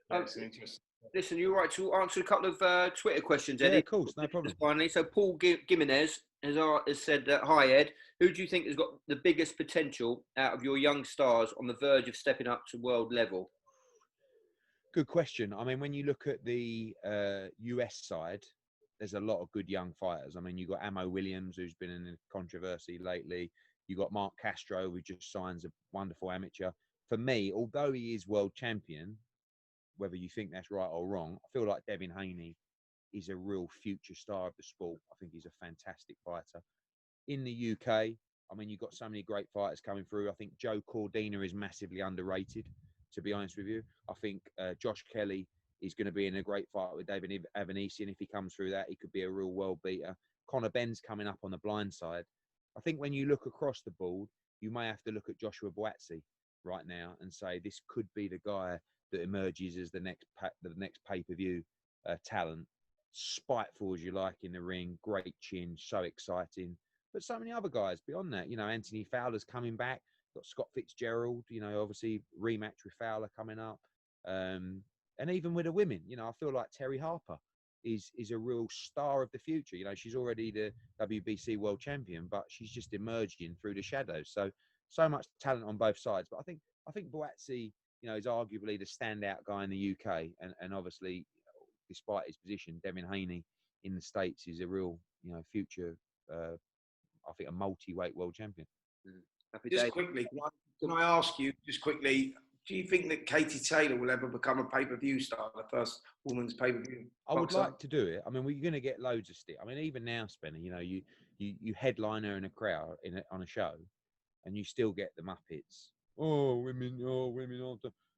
That's interesting. Listen, you're right to answer a couple of Twitter questions, Eddie. Yeah, of course, no problem. Finally, so Paul Gimenez has said, hi, Ed. Who do you think has got the biggest potential out of your young stars on the verge of stepping up to world level? Good question. I mean, when you look at the US side, there's a lot of good young fighters. I mean, you've got Amo Williams, who's been in controversy lately. You've got Mark Castro, who just signs a wonderful amateur. for me, although he is world champion, whether you think that's right or wrong, I feel like Devin Haney is a real future star of the sport. I think he's a fantastic fighter. In the UK, I mean, you've got so many great fighters coming through. I think Joe Cordina is massively underrated, to be honest with you. I think Josh Kelly is going to be in a great fight with David Avanesian. If he comes through that, he could be a real world beater. Conor Ben's coming up on the blind side. I think when you look across the board, you may have to look at Joshua Buatsi right now and say this could be the guy that emerges as the next pay-per-view talent. Spiteful as you like in the ring, great chin, so exciting. But so many other guys beyond that, you know, Anthony Fowler's coming back. Got Scott Fitzgerald, you know, obviously rematch with Fowler coming up. And even with the women, you know, I feel like Terry Harper is a real star of the future. You know, she's already the WBC world champion, but she's just emerging through the shadows. So much talent on both sides. But I think Buatsi, you know, is arguably the standout guy in the UK, and obviously, despite his position, Devin Haney in the States is a real, you know, future. I think a multi-weight world champion. Just quickly, can I ask you just quickly? Do you think that Katie Taylor will ever become a pay-per-view star, the first woman's pay-per-view? I would like to do it. I mean, we're going to get loads of stick. I mean, even now, Spenny, you know, you headline her in a crowd on a show, and you still get the Muppets. Oh, women, you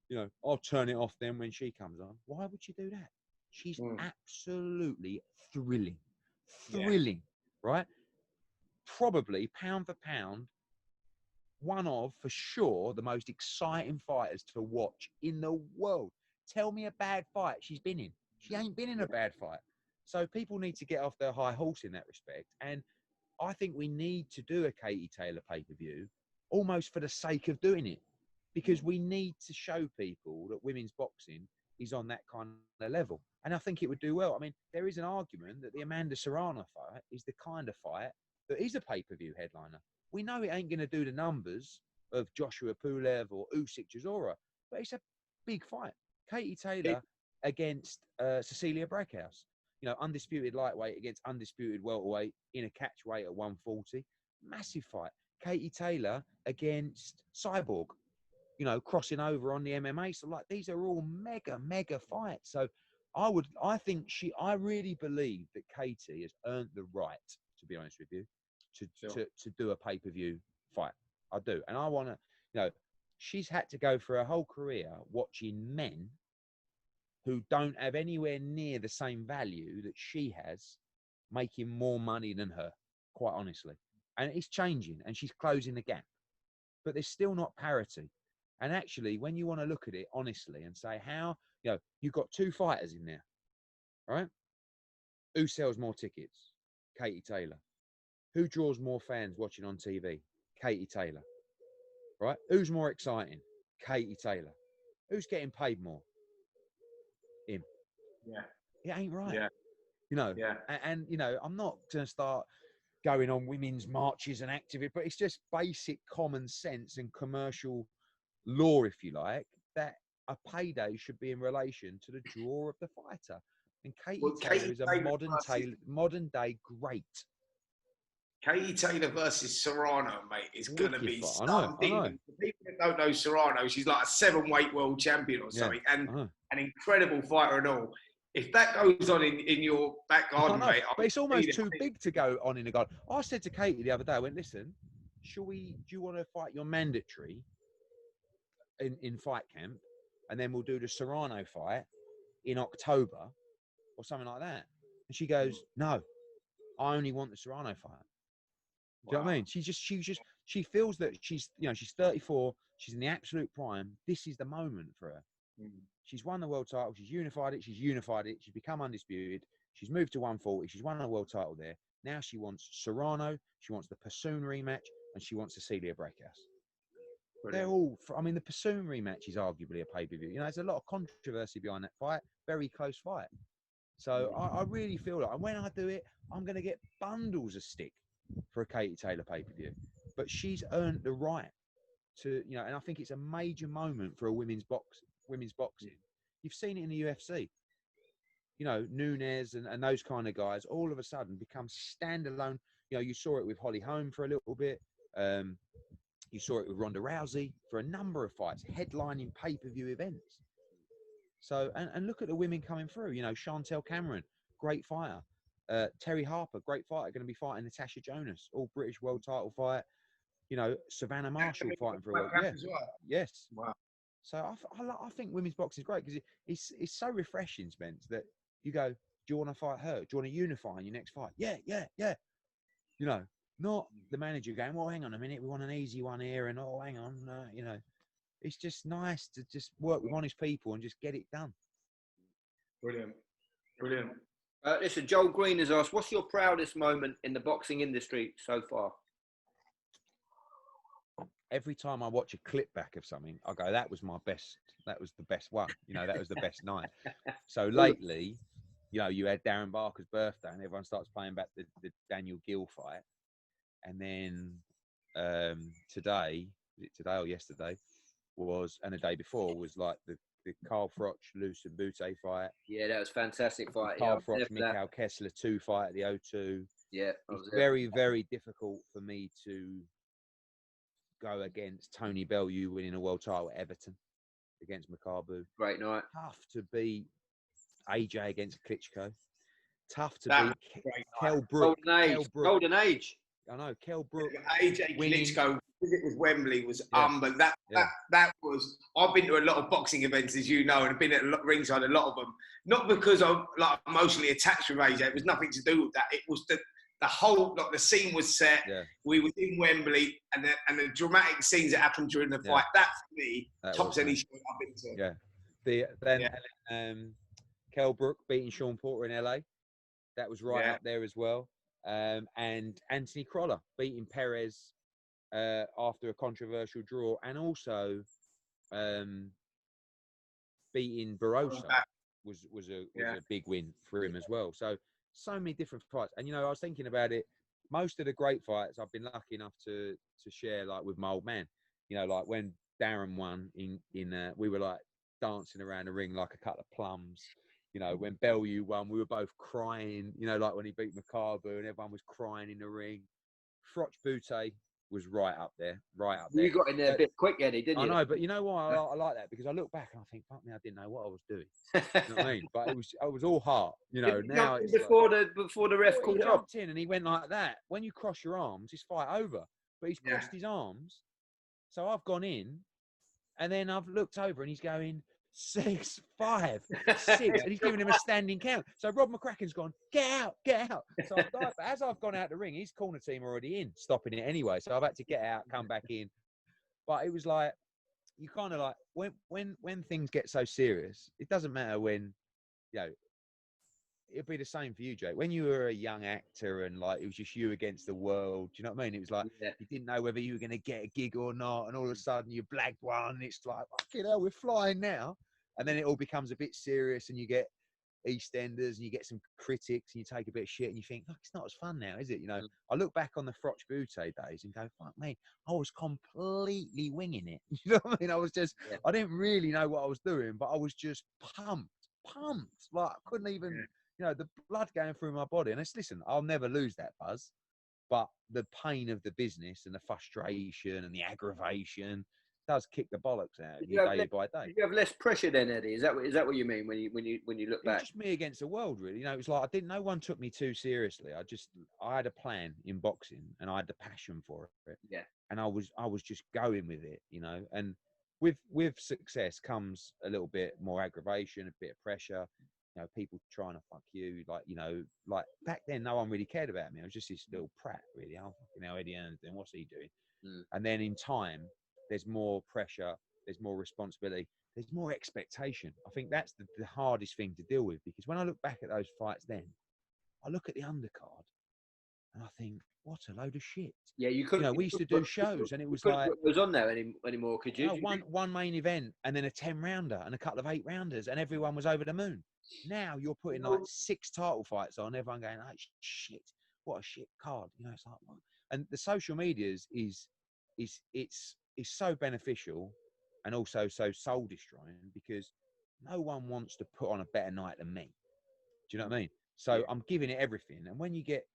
know, I'll turn it off then when she comes on. Why would you do that? She's absolutely thrilling, right? Probably pound for pound, one of, for sure, the most exciting fighters to watch in the world. Tell me a bad fight she's been in. She ain't been in a bad fight. So people need to get off their high horse in that respect. And I think we need to do a Katie Taylor pay-per-view almost for the sake of doing it, because we need to show people that women's boxing is on that kind of level. And I think it would do well. I mean, there is an argument that the Amanda Serrano fight is the kind of fight that is a pay-per-view headliner. We know it ain't going to do the numbers of Joshua Pulev or Usyk Chisora, but it's a big fight. Katie Taylor against Cecilia Brackhouse. You know, undisputed lightweight against undisputed welterweight in a catch weight at 140. Massive fight. Katie Taylor against Cyborg, you know, crossing over on the MMA. So, like, these are all mega fights. So I really believe that Katie has earned the right, to be honest with you, to do a pay-per-view fight. I do. And I want to, you know, she's had to go for her whole career watching men who don't have anywhere near the same value that she has, making more money than her, quite honestly. And it's changing, and she's closing the gap. But there's still not parity. And actually, when you want to look at it honestly and say how, you know, you've got two fighters in there, right? Who sells more tickets? Katie Taylor. Who draws more fans watching on TV? Katie Taylor. Right? Who's more exciting? Katie Taylor. Who's getting paid more? Him. Yeah. It ain't right. Yeah. You know, and you know, I'm not going to start going on women's marches and activities, but it's just basic common sense and commercial law, if you like, that a payday should be in relation to the draw of the fighter. And Katie Taylor is a modern day great. Katie Taylor versus Serrano, mate, is going to be something. For people that don't know Serrano, she's like a 7-weight world champion or something, and an incredible fighter and all. If that goes on in your back garden, mate, but it's almost too big to go on in the garden. I said to Katie the other day, I went, listen, do you want to fight your mandatory in fight camp, and then we'll do the Serrano fight in October or something like that? And she goes, no, I only want the Serrano fight. Do you know what I mean? She feels that she's 34, she's in the absolute prime. This is the moment for her. She's won the world title, she's unified it, she's become undisputed, she's moved to 140, she's won a world title there. Now she wants Serrano, she wants the Pursoon rematch, and she wants Cecilia Brackhouse. They're all, the Pursoon rematch is arguably a pay-per-view. You know, there's a lot of controversy behind that fight, very close fight. So I really feel like, and when I do it, I'm going to get bundles of stick for a Katie Taylor pay-per-view. But she's earned the right to, you know, and I think it's a major moment for a women's boxing. You've seen it in the UFC. You know, Nunes and those kind of guys all of a sudden become standalone. You know, you saw it with Holly Holm for a little bit. You saw it with Ronda Rousey for a number of fights, headlining pay-per-view events. So, and look at the women coming through. You know, Chantel Cameron, great fighter. Terry Harper, great fighter, going to be fighting Natasha Jonas, all British world title fight. You know, Savannah Marshall fighting for a world. Yeah, yes. Wow. So I think women's boxing is great because it's so refreshing, Spence, that you go, do you want to fight her? Do you want to unify in your next fight? Yeah. You know, not the manager going, well, hang on a minute, we want an easy one here, and oh, hang on, you know. It's just nice to just work with honest people and just get it done. Brilliant. Listen, Joel Green has asked, what's your proudest moment in the boxing industry so far? Every time I watch a clip back of something, I go, that was my best. That was the best one. You know, that was the best night. So lately, you know, you had Darren Barker's birthday and everyone starts playing back the Daniel Gill fight. And then today, was it today or yesterday, and the day before was like the Carl Froch, Lucien Boutte fight. Yeah, that was a fantastic fight. Carl Froch, Mikhail Kessler 2 fight at the O2. Yeah. It's very, very difficult for me to go against Tony Bellew winning a world title at Everton against Makabu. Great night. Tough to beat AJ against Klitschko. Tough to beat Kell Brook. Golden age. I know, Kell Brook. AJ Klitschko visit with Wembley was unbelievable. That was. I've been to a lot of boxing events, as you know, and I've been at ringside a lot of them. Not because I'm like emotionally attached with AJ. It was nothing to do with that. It was the whole, like, the scene was set. Yeah. We were in Wembley, and the dramatic scenes that happened during the fight. That for me tops any show I've been to. Then Kell Brook beating Sean Porter in LA. That was up there as well. And Anthony Crolla beating Perez after a controversial draw, and also beating Barroso was a big win for him as well. So many different fights. And, you know, I was thinking about it. Most of the great fights I've been lucky enough to share, like with my old man. You know, like when Darren won in we were like dancing around the ring like a couple of plums. You know, when Bellew won, we were both crying. You know, like when he beat Makabu and everyone was crying in the ring. Froch Boutte was right up there. You got in there a bit quick, Eddie, didn't you? I know, but you know why I like that? Because I look back and I think, fuck me, I didn't know what I was doing. You know what I mean? But I was all heart. You know, now it's before the ref called it off. He jumped in and he went like that. When you cross your arms, it's fight over. But he's crossed his arms. So I've gone in, and then I've looked over and he's going 6, 5, 6, and he's giving him a standing count. So Rob McCracken's gone, get out. So but as I've gone out the ring, his corner team are already in, stopping it anyway. So I've had to get out, come back in. But it was like, you kind of like, when things get so serious, it doesn't matter when, you know, it'd be the same for you, Jake. When you were a young actor and like it was just you against the world, do you know what I mean? It was like you didn't know whether you were going to get a gig or not, and all of a sudden you blagged one. And it's like, fucking hell, we're flying now. And then it all becomes a bit serious, and you get EastEnders, and you get some critics, and you take a bit of shit, and you think, look, it's not as fun now, is it? You know, I look back on the Froch Boutte days and go, fuck me, I was completely winging it. You know what I mean? I was just, I didn't really know what I was doing, but I was just pumped. Like I couldn't even. You know, the blood going through my body. And listen, I'll never lose that buzz. But the pain of the business and the frustration and the aggravation does kick the bollocks out of you day by day. You have less pressure then, Eddie. Is that what you mean when you look back? It's just me against the world, really. You know, it was like no one took me too seriously. I had a plan in boxing and I had the passion for it. Yeah. And I was just going with it, you know. And with success comes a little bit more aggravation, a bit of pressure. You know, people trying to fuck you, like, you know, like back then, no one really cared about me. I was just this little prat, really. Oh, fucking hell, Eddie Anderson, what's he doing? And then in time, there's more pressure, there's more responsibility, there's more expectation. I think that's the hardest thing to deal with, because when I look back at those fights then, I look at the undercard and I think, what a load of shit. Yeah, you couldn't. You know, we used to do shows and it was like... It was on there anymore, could you? One main event and then a 10-rounder and a couple of 8-rounders and everyone was over the moon. Now you're putting like 6 title fights on, everyone going, oh, shit, what a shit card. You know, it's like, what? And the social media is so beneficial and also so soul destroying, because no one wants to put on a better night than me. Do you know what I mean? So I'm giving it everything. And when you get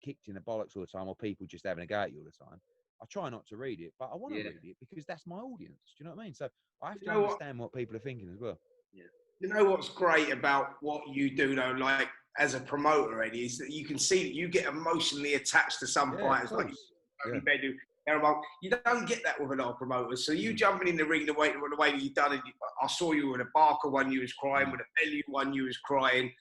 kicked in the bollocks all the time, or people just having a go at you all the time, I try not to read it, but I want to read it because that's my audience. Do you know what I mean? So I have to understand what people are thinking as well. Yeah. You know what's great about what you do, though, like as a promoter, Eddie, is that you can see that you get emotionally attached to some fighters, like you, you don't get that with a lot of promoters. So you jumping in the ring the way that you've done it. I saw you with a Barker one, you was crying. With a Bellew one, you was crying.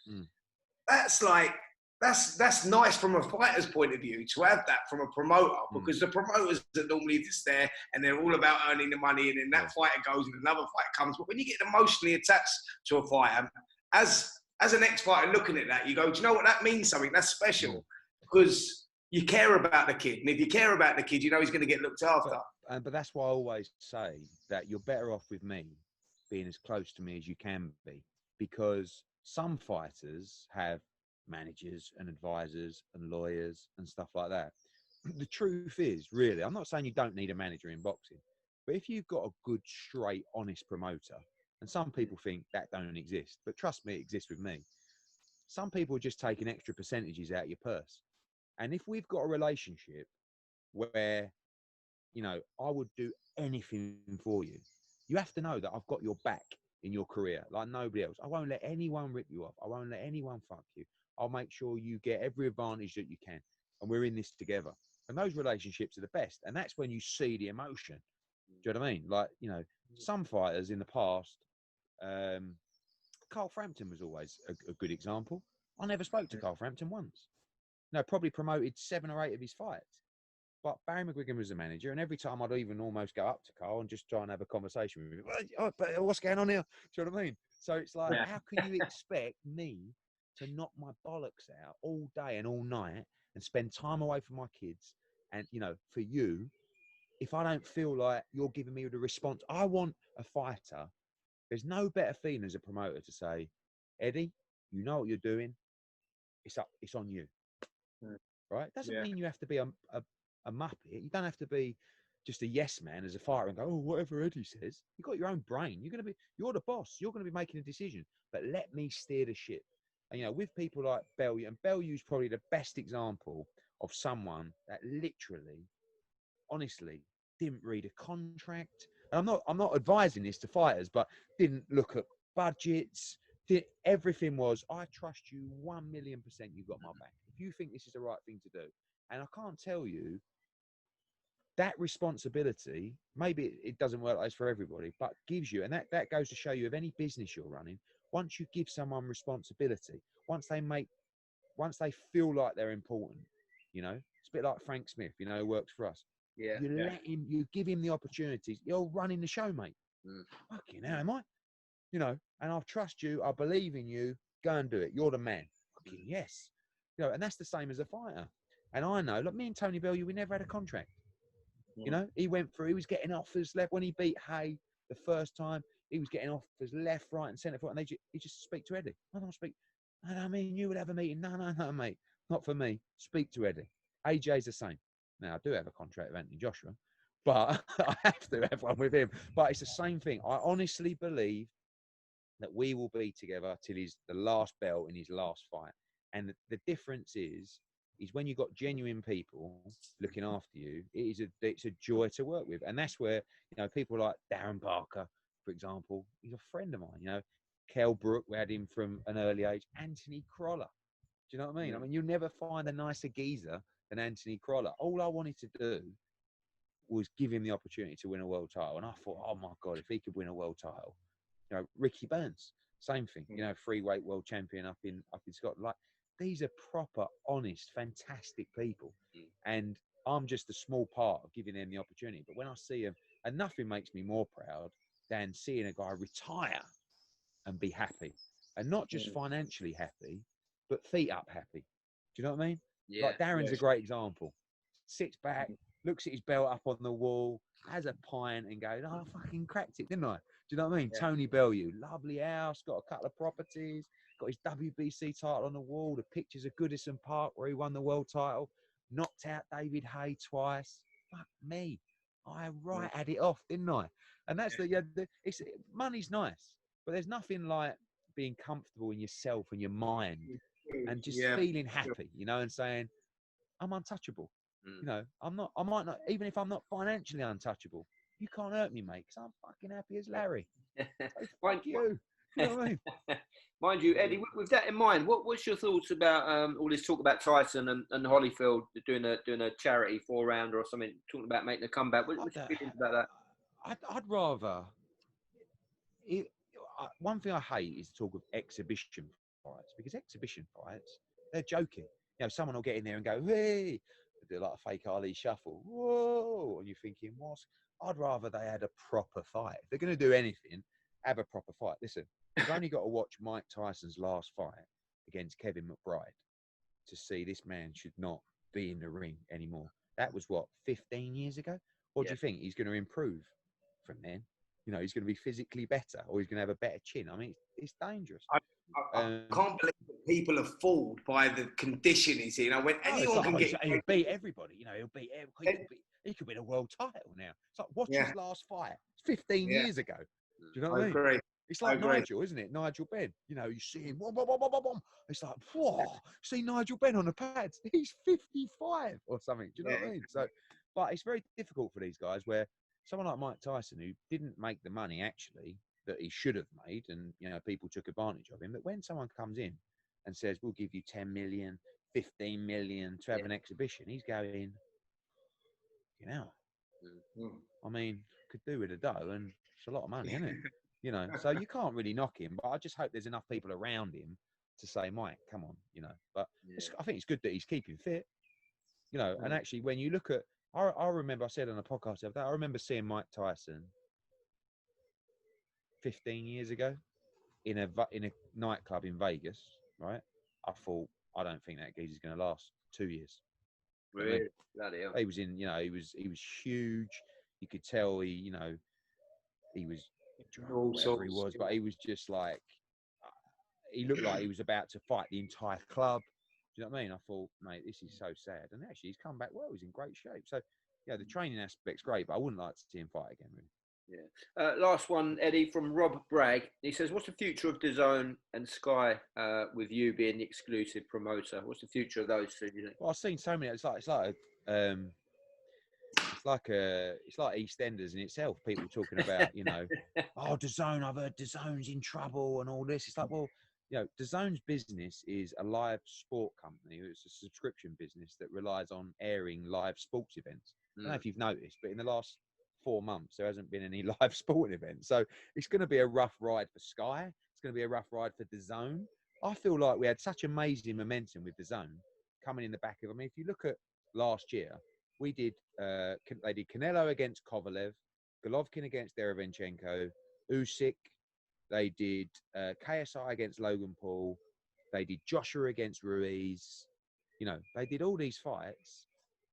That's like that's nice from a fighter's point of view to have that from a promoter, because the promoters are normally just there and they're all about earning the money, and then that fighter goes and another fighter comes. But when you get emotionally attached to a fighter, as an ex-fighter looking at that, you go, do you know what, that means something? That's special because you care about the kid, and if you care about the kid, you know he's going to get looked after. But that's why I always say that you're better off with me being as close to me as you can be, because some fighters have managers and advisors and lawyers and stuff like that. The truth is, really, I'm not saying you don't need a manager in boxing, but if you've got a good, straight, honest promoter, and some people think that don't exist, but trust me, it exists with me. Some people are just taking extra percentages out of your purse. And if we've got a relationship where, you know, I would do anything for you, you have to know that I've got your back in your career like nobody else. I won't let anyone rip you off. I won't let anyone fuck you. I'll make sure you get every advantage that you can. And we're in this together. And those relationships are the best. And that's when you see the emotion. Do you know what I mean? Like, you know, some fighters in the past, Carl Frampton was always a good example. I never spoke to Carl Frampton once. No, probably promoted 7 or 8 of his fights. But Barry McGuigan was the manager, and every time I'd even almost go up to Carl and just try and have a conversation with him. Oh, but what's going on here? Do you know what I mean? So it's like, how can you expect me to knock my bollocks out all day and all night and spend time away from my kids and, you know, for you, if I don't feel like you're giving me the response? I want a fighter. There's no better feeling as a promoter to say, Eddie, you know what you're doing. It's on you. Right? Doesn't mean you have to be a muppet. You don't have to be just a yes man as a fighter and go, oh, whatever Eddie says. You've got your own brain. You're the boss. You're going to be making a decision. But let me steer the ship. And, you know, with people like Bellew, and Bellew's probably the best example of someone that literally, honestly, didn't read a contract. And I'm not advising this to fighters, but didn't look at budgets. Everything was, I trust you 1,000,000%. You've got my back. If you think this is the right thing to do. And I can't tell you that responsibility, maybe it doesn't work like this for everybody, but gives you, and that goes to show you of any business you're running, once you give someone responsibility, once they feel like they're important, you know, it's a bit like Frank Smith, you know, who works for us. You give him the opportunities. You're running the show, mate. Fucking hell, am I? You know, and I trust you. I believe in you. Go and do it. You're the man. Fucking yes. You know, and that's the same as a fighter. And I know, like me and Tony Bellew, we never had a contract. You know, he went through, he was getting offers left. When he beat Hay the first time, he was getting offers left, right, and centre. And he just speak to Eddie. I don't speak. I mean, you would have a meeting. No, mate. Not for me. Speak to Eddie. AJ's the same. Now, I do have a contract with Anthony Joshua, but I have to have one with him. But it's the same thing. I honestly believe that we will be together till he's the last belt in his last fight. And the difference is when you've got genuine people looking after you, it's a joy to work with. And that's where, you know, people like Darren Barker, for example, he's a friend of mine, you know, Kel Brook, we had him from an early age, Anthony Crolla. Do you know what I mean? I mean, you'll never find a nicer geezer than Anthony Crolla. All I wanted to do was give him the opportunity to win a world title. And I thought, oh my God, if he could win a world title, you know, Ricky Burns, same thing, you know, freeweight world champion up in Scotland. Like, these are proper, honest, fantastic people. And I'm just a small part of giving them the opportunity. But when I see them, and nothing makes me more proud than seeing a guy retire and be happy. And not just financially happy, but feet up happy. Do you know what I mean? Yeah. Like Darren's a great example. Sits back, looks at his belt up on the wall, has a pint and goes, oh, I fucking cracked it, didn't I? Do you know what I mean? Tony Bellew, lovely house, got a couple of properties, got his WBC title on the wall, the pictures of Goodison Park where he won the world title, knocked out David Hay twice. Fuck me. I had it off, didn't I? And that's money's nice, but there's nothing like being comfortable in yourself and your mind and just feeling happy, you know, and saying, I'm untouchable. You know, I might not, even if I'm not financially untouchable, you can't hurt me, mate, because I'm fucking happy as Larry. So fuck you. You know what I mean? Mind you, Eddie, with that in mind, what's your thoughts about all this talk about Tyson and Holyfield doing a charity 4-rounder or something, talking about making a comeback? What's your feelings about that? I'd rather. One thing I hate is talk of exhibition fights, because exhibition fights, they're joking. You know, someone will get in there and go, hey, do like a fake Ali shuffle, whoa, and you're thinking, what? I'd rather they had a proper fight. If they're going to do anything, have a proper fight. Listen, you've only got to watch Mike Tyson's last fight against Kevin McBride to see this man should not be in the ring anymore. That was, what, 15 years ago? What do you think? He's going to improve from then? You know, he's going to be physically better, or he's going to have a better chin. I mean, it's dangerous. I can't believe that people are fooled by the condition he's in. When anyone can get... He'll beat everybody. You know, he could win a world title now. It's like, watch his last fight. It's 15 years ago. Do you know what I mean? Agree. It's like Nigel, isn't it? Nigel Benn. You know, you see him. It's like, whoa, see Nigel Benn on the pads. He's 55 or something. Do you know what I mean? So, but it's very difficult for these guys where someone like Mike Tyson, who didn't make the money actually that he should have made, and you know, people took advantage of him. But when someone comes in and says, we'll give you 10 million, 15 million to have an exhibition, he's going, you know, I mean, could do with a dough, and it's a lot of money, isn't it? You know, so you can't really knock him, but I just hope there's enough people around him to say, Mike, come on, you know. But I think it's good that he's keeping fit, you know. And actually, when you look at, I remember I said on a podcast the other day, I remember seeing Mike Tyson 15 years ago in a nightclub in Vegas, right? I thought, I don't think that geezer's going to last 2 years. Really? Bloody hell. He was in, you know, he was huge. You could tell he was drunk, whatever he was, but he was just like, he looked like he was about to fight the entire club. Do you know what I mean? I thought, mate, this is so sad. And actually, he's come back well. He's in great shape. So, yeah, the training aspect's great, but I wouldn't like to see him fight again, really. Yeah. Last one, Eddie, from Rob Bragg. He says, what's the future of DAZN and Sky with you being the exclusive promoter? What's the future of those two, you know? Well, I've seen so many. It's like EastEnders in itself. People talking about, you know, oh, DAZN, I've heard DAZN's in trouble and all this. It's like, well, you know, DAZN's business is a live sport company. It's a subscription business that relies on airing live sports events. I don't know if you've noticed, but in the last 4 months, there hasn't been any live sporting events. So it's going to be a rough ride for Sky. It's going to be a rough ride for DAZN. I feel like we had such amazing momentum with DAZN coming in the back of, I mean, if you look at last year, we did, they did Canelo against Kovalev, Golovkin against Derevyanchenko, Usyk, they did KSI against Logan Paul, they did Joshua against Ruiz, you know, they did all these fights,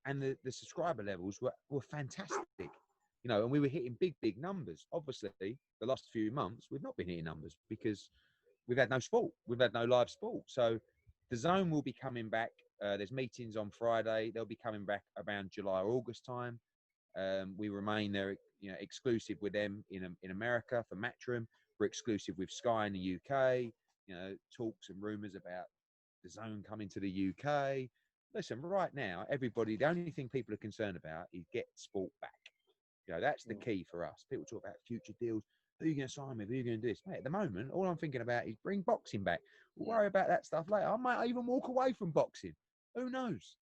and the subscriber levels were fantastic, you know, and we were hitting big numbers. Obviously, the last few months, we've not been hitting numbers because we've had no sport, we've had no live sport. So DAZN will be coming back. There's meetings on Friday. They'll be coming back around July or August time. We remain there, you know, exclusive with them in America for Matchroom. We're exclusive with Sky in the UK. You know, talks and rumours about DAZN coming to the UK. Listen, right now, everybody, the only thing people are concerned about is get sport back. You know, that's the key for us. People talk about future deals. Who are you going to sign with? Who are you going to do this? Mate, at the moment, all I'm thinking about is bring boxing back. We'll worry about that stuff later. I might even walk away from boxing. Who knows?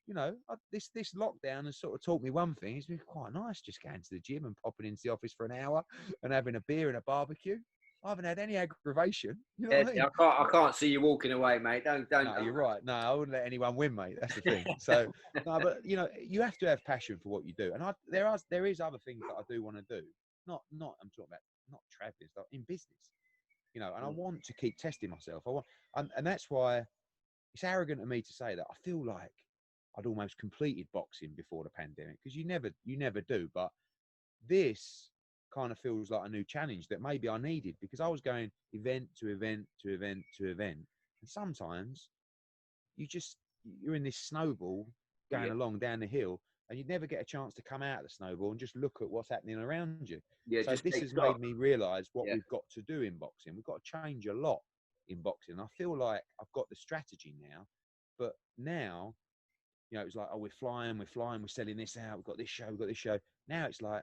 You know, this lockdown has sort of taught me one thing. It's been quite nice just going to the gym and popping into the office for an hour and having a beer and a barbecue. I haven't had any aggravation. You know what I mean? I can't see you walking away, mate. Don't. No, you're right. No, I wouldn't let anyone win, mate. That's the thing. So, no, but you know, you have to have passion for what you do. And there is other things that I do want to do. I'm talking about not traveling stuff in business. You know, and I want to keep testing myself. And that's why it's arrogant of me to say that. I feel like I'd almost completed boxing before the pandemic, because you never do. But this kind of feels like a new challenge that maybe I needed, because I was going event to event to event to event, and sometimes you're in this snowball going along down the hill, and you never get a chance to come out of the snowball and just look at what's happening around you. Yeah, so this has made me realise what we've got to do in boxing. We've got to change a lot in boxing. I feel like I've got the strategy now, but now, You know, it was like, oh, we're flying, we're selling this out, we've got this show. Now it's like,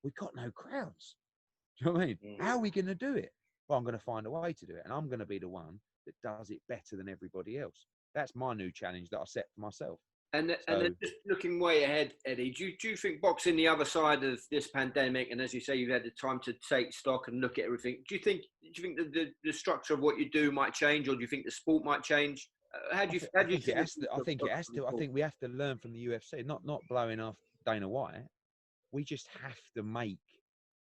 we've got no crowds. Do you know what I mean? How are we going to do it? Well, I'm going to find a way to do it, and I'm going to be the one that does it better than everybody else. That's my new challenge that I set for myself. And then just looking way ahead, Eddie, do you think boxing the other side of this pandemic, and as you say, you've had the time to take stock and look at everything, do you think the structure of what you do might change, or do you think the sport might change? I think it has to. I think we have to learn from the UFC, not blowing off Dana White. We just have to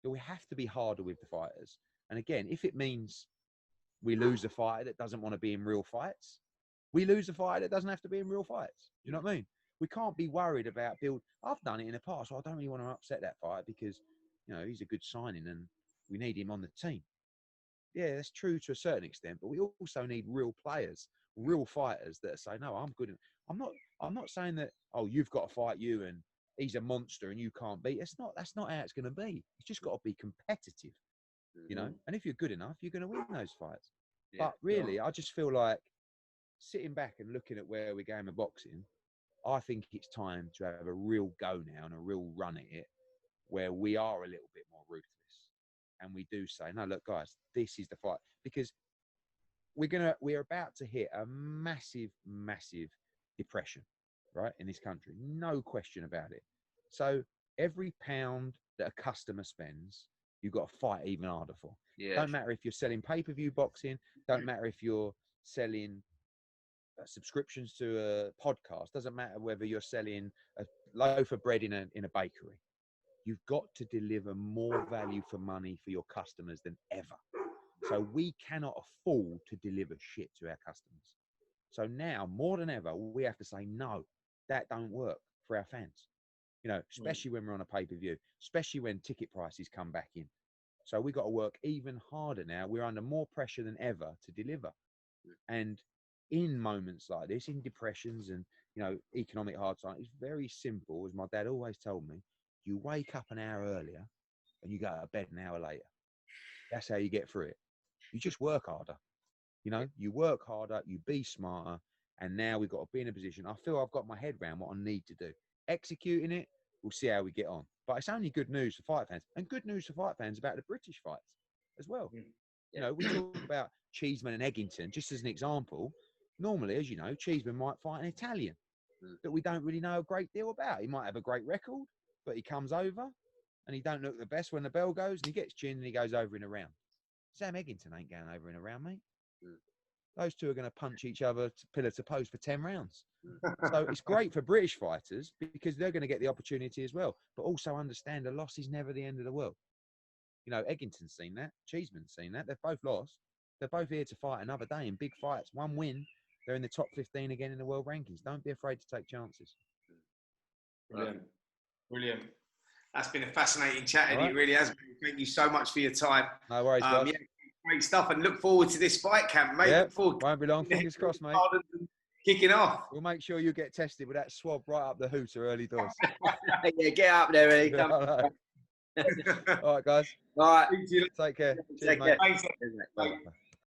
we have to be harder with the fighters. And again, if it means we lose a fighter that doesn't want to be in real fights, we lose a fighter that doesn't have to be in real fights. Do you know what I mean? We can't be worried about I've done it in the past, so I don't really want to upset that fighter because, you know, he's a good signing and we need him on the team. Yeah, that's true to a certain extent, but we also need real players, real fighters that say, no, I'm good. I'm not saying that, oh, you've got to fight you and he's a monster and you can't beat. That's not how it's going to be. It's just got to be competitive, you know? And if you're good enough, you're going to win those fights. Yeah, but really, I just feel like sitting back and looking at where we're going with boxing, I think it's time to have a real go now and a real run at it where we are a little bit more ruthless. And we do say, no, look, guys, this is the fight. Because we're about to hit a massive, massive depression, right, in this country. No question about it. So every pound that a customer spends, you've got to fight even harder for. Yeah. Don't matter if you're selling pay-per-view boxing. Don't matter if you're selling subscriptions to a podcast. Doesn't matter whether you're selling a loaf of bread in a bakery. You've got to deliver more value for money for your customers than ever. So we cannot afford to deliver shit to our customers. So now, more than ever, we have to say, no, that don't work for our fans. You know, especially when we're on a pay-per-view, especially when ticket prices come back in. So we've got to work even harder now. We're under more pressure than ever to deliver. And in moments like this, in depressions and, you know, economic hard times, it's very simple. As my dad always told me, you wake up an hour earlier and you go to bed an hour later. That's how you get through it. You just work harder. You know, you work harder, you be smarter. And now we've got to be in a position. I feel I've got my head around what I need to do. Executing it, we'll see how we get on. But it's only good news for fight fans, and good news for fight fans about the British fights as well. Yeah. You know, we talk about Cheeseman and Eggington, just as an example. Normally, as you know, Cheeseman might fight an Italian that we don't really know a great deal about. He might have a great record, but he comes over and he don't look the best when the bell goes, and he gets chinned and he goes over in a round. Sam Eggington ain't going over in a round, mate. Those two are going to punch each other pillar to post for 10 rounds. So it's great for British fighters because they're going to get the opportunity as well, but also understand a loss is never the end of the world. You know, Eggington's seen that. Cheeseman's seen that. They've both lost. They're both here to fight another day in big fights. One win, they're in the top 15 again in the world rankings. Don't be afraid to take chances. Brilliant. Brilliant. That's been a fascinating chat, Eddie. It really has been. Thank you so much for your time. No worries, guys. Yeah, great stuff, and look forward to this fight camp, mate. Yeah, won't be long. Fingers crossed, mate. Kicking off. We'll make sure you get tested with that swab right up the hooter early doors. Yeah, get up there, Eddie. All right, guys. All right. Take care. Take care. Thanks, Bye.